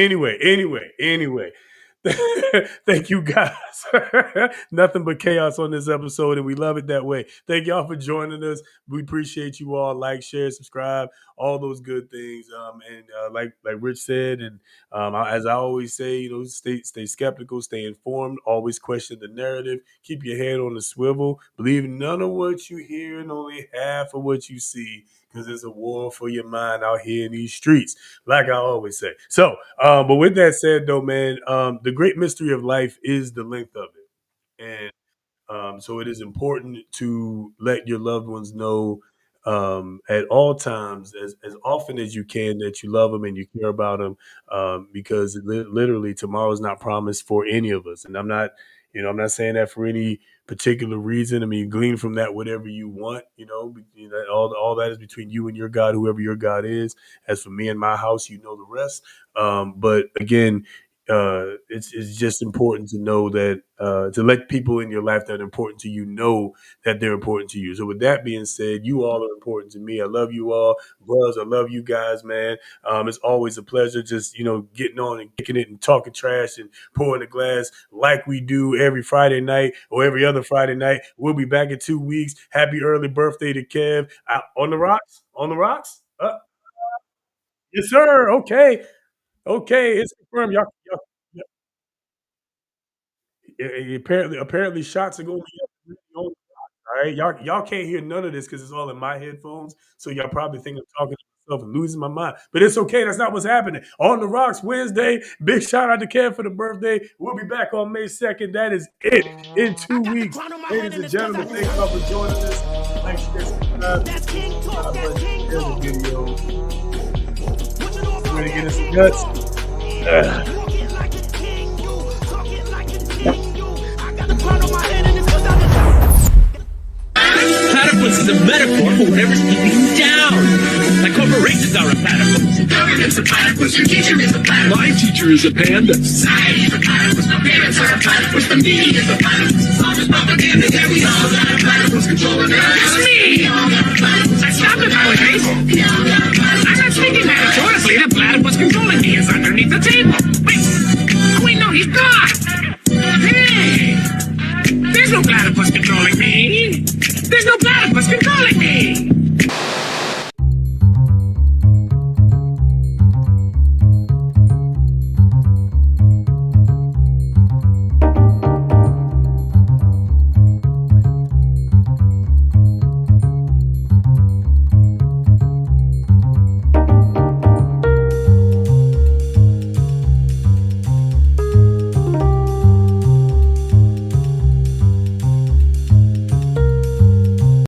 Thank you guys. Nothing but chaos on this episode, and we love it that way. Thank y'all for joining us. We appreciate you all. Like, share, subscribe, all those good things. And like Rich said, and as I always say, stay skeptical, stay informed, always question the narrative, keep your head on the swivel, believe none of what you hear and only half of what you see, because there's a war for your mind out here in these streets, like I always say. So, but with that said, though, man, the great mystery of life is the length of it, and so it is important to let your loved ones know at all times, as often as you can, that you love them and you care about them, because literally tomorrow is not promised for any of us. And I'm not saying that for any particular reason. I mean, glean from that whatever you want. All that is between you and your God, whoever your God is. As for me and my house, you know the rest. But again, it's just important to know that, to let people in your life that are important to you know that they're important to you. So with that being said, you all are important to me. I love you all. Bros, I love you guys, man. It's always a pleasure just getting on and kicking it and talking trash and pouring a glass like we do every Friday night or every other Friday night. We'll be back in 2 weeks. Happy early birthday to Kev. On the rocks, on the rocks. Yes, sir. Okay, it's confirmed. Y'all, apparently shots are going to be up on. All right, y'all can't hear none of this because it's all in my headphones. So y'all probably think I'm talking to myself and losing my mind. But it's okay. That's not what's happening. On the Rocks Wednesday. Big shout out to Kev for the birthday. We'll be back on May 2nd. That is it in 2 weeks. Ladies and gentlemen, thank y'all for joining us. Like, share, subscribe. There's a video. Ready to get us some nuts? Platypus is a metaphor for whatever's keeping you down. Like corporations are a platypus. Government's a platypus. Your teacher is a platypus. My teacher is a panda. Society is a platypus. My parents are a platypus. The media is a platypus. All this propaganda that we all got a platypus controlling us. It's me. I stop it nowadays. I'm not speaking metaphorically. The platypus controlling me is underneath the table. Wait, no, he's gone. Hey, there's no platypus controlling me. There's no platypus controlling me!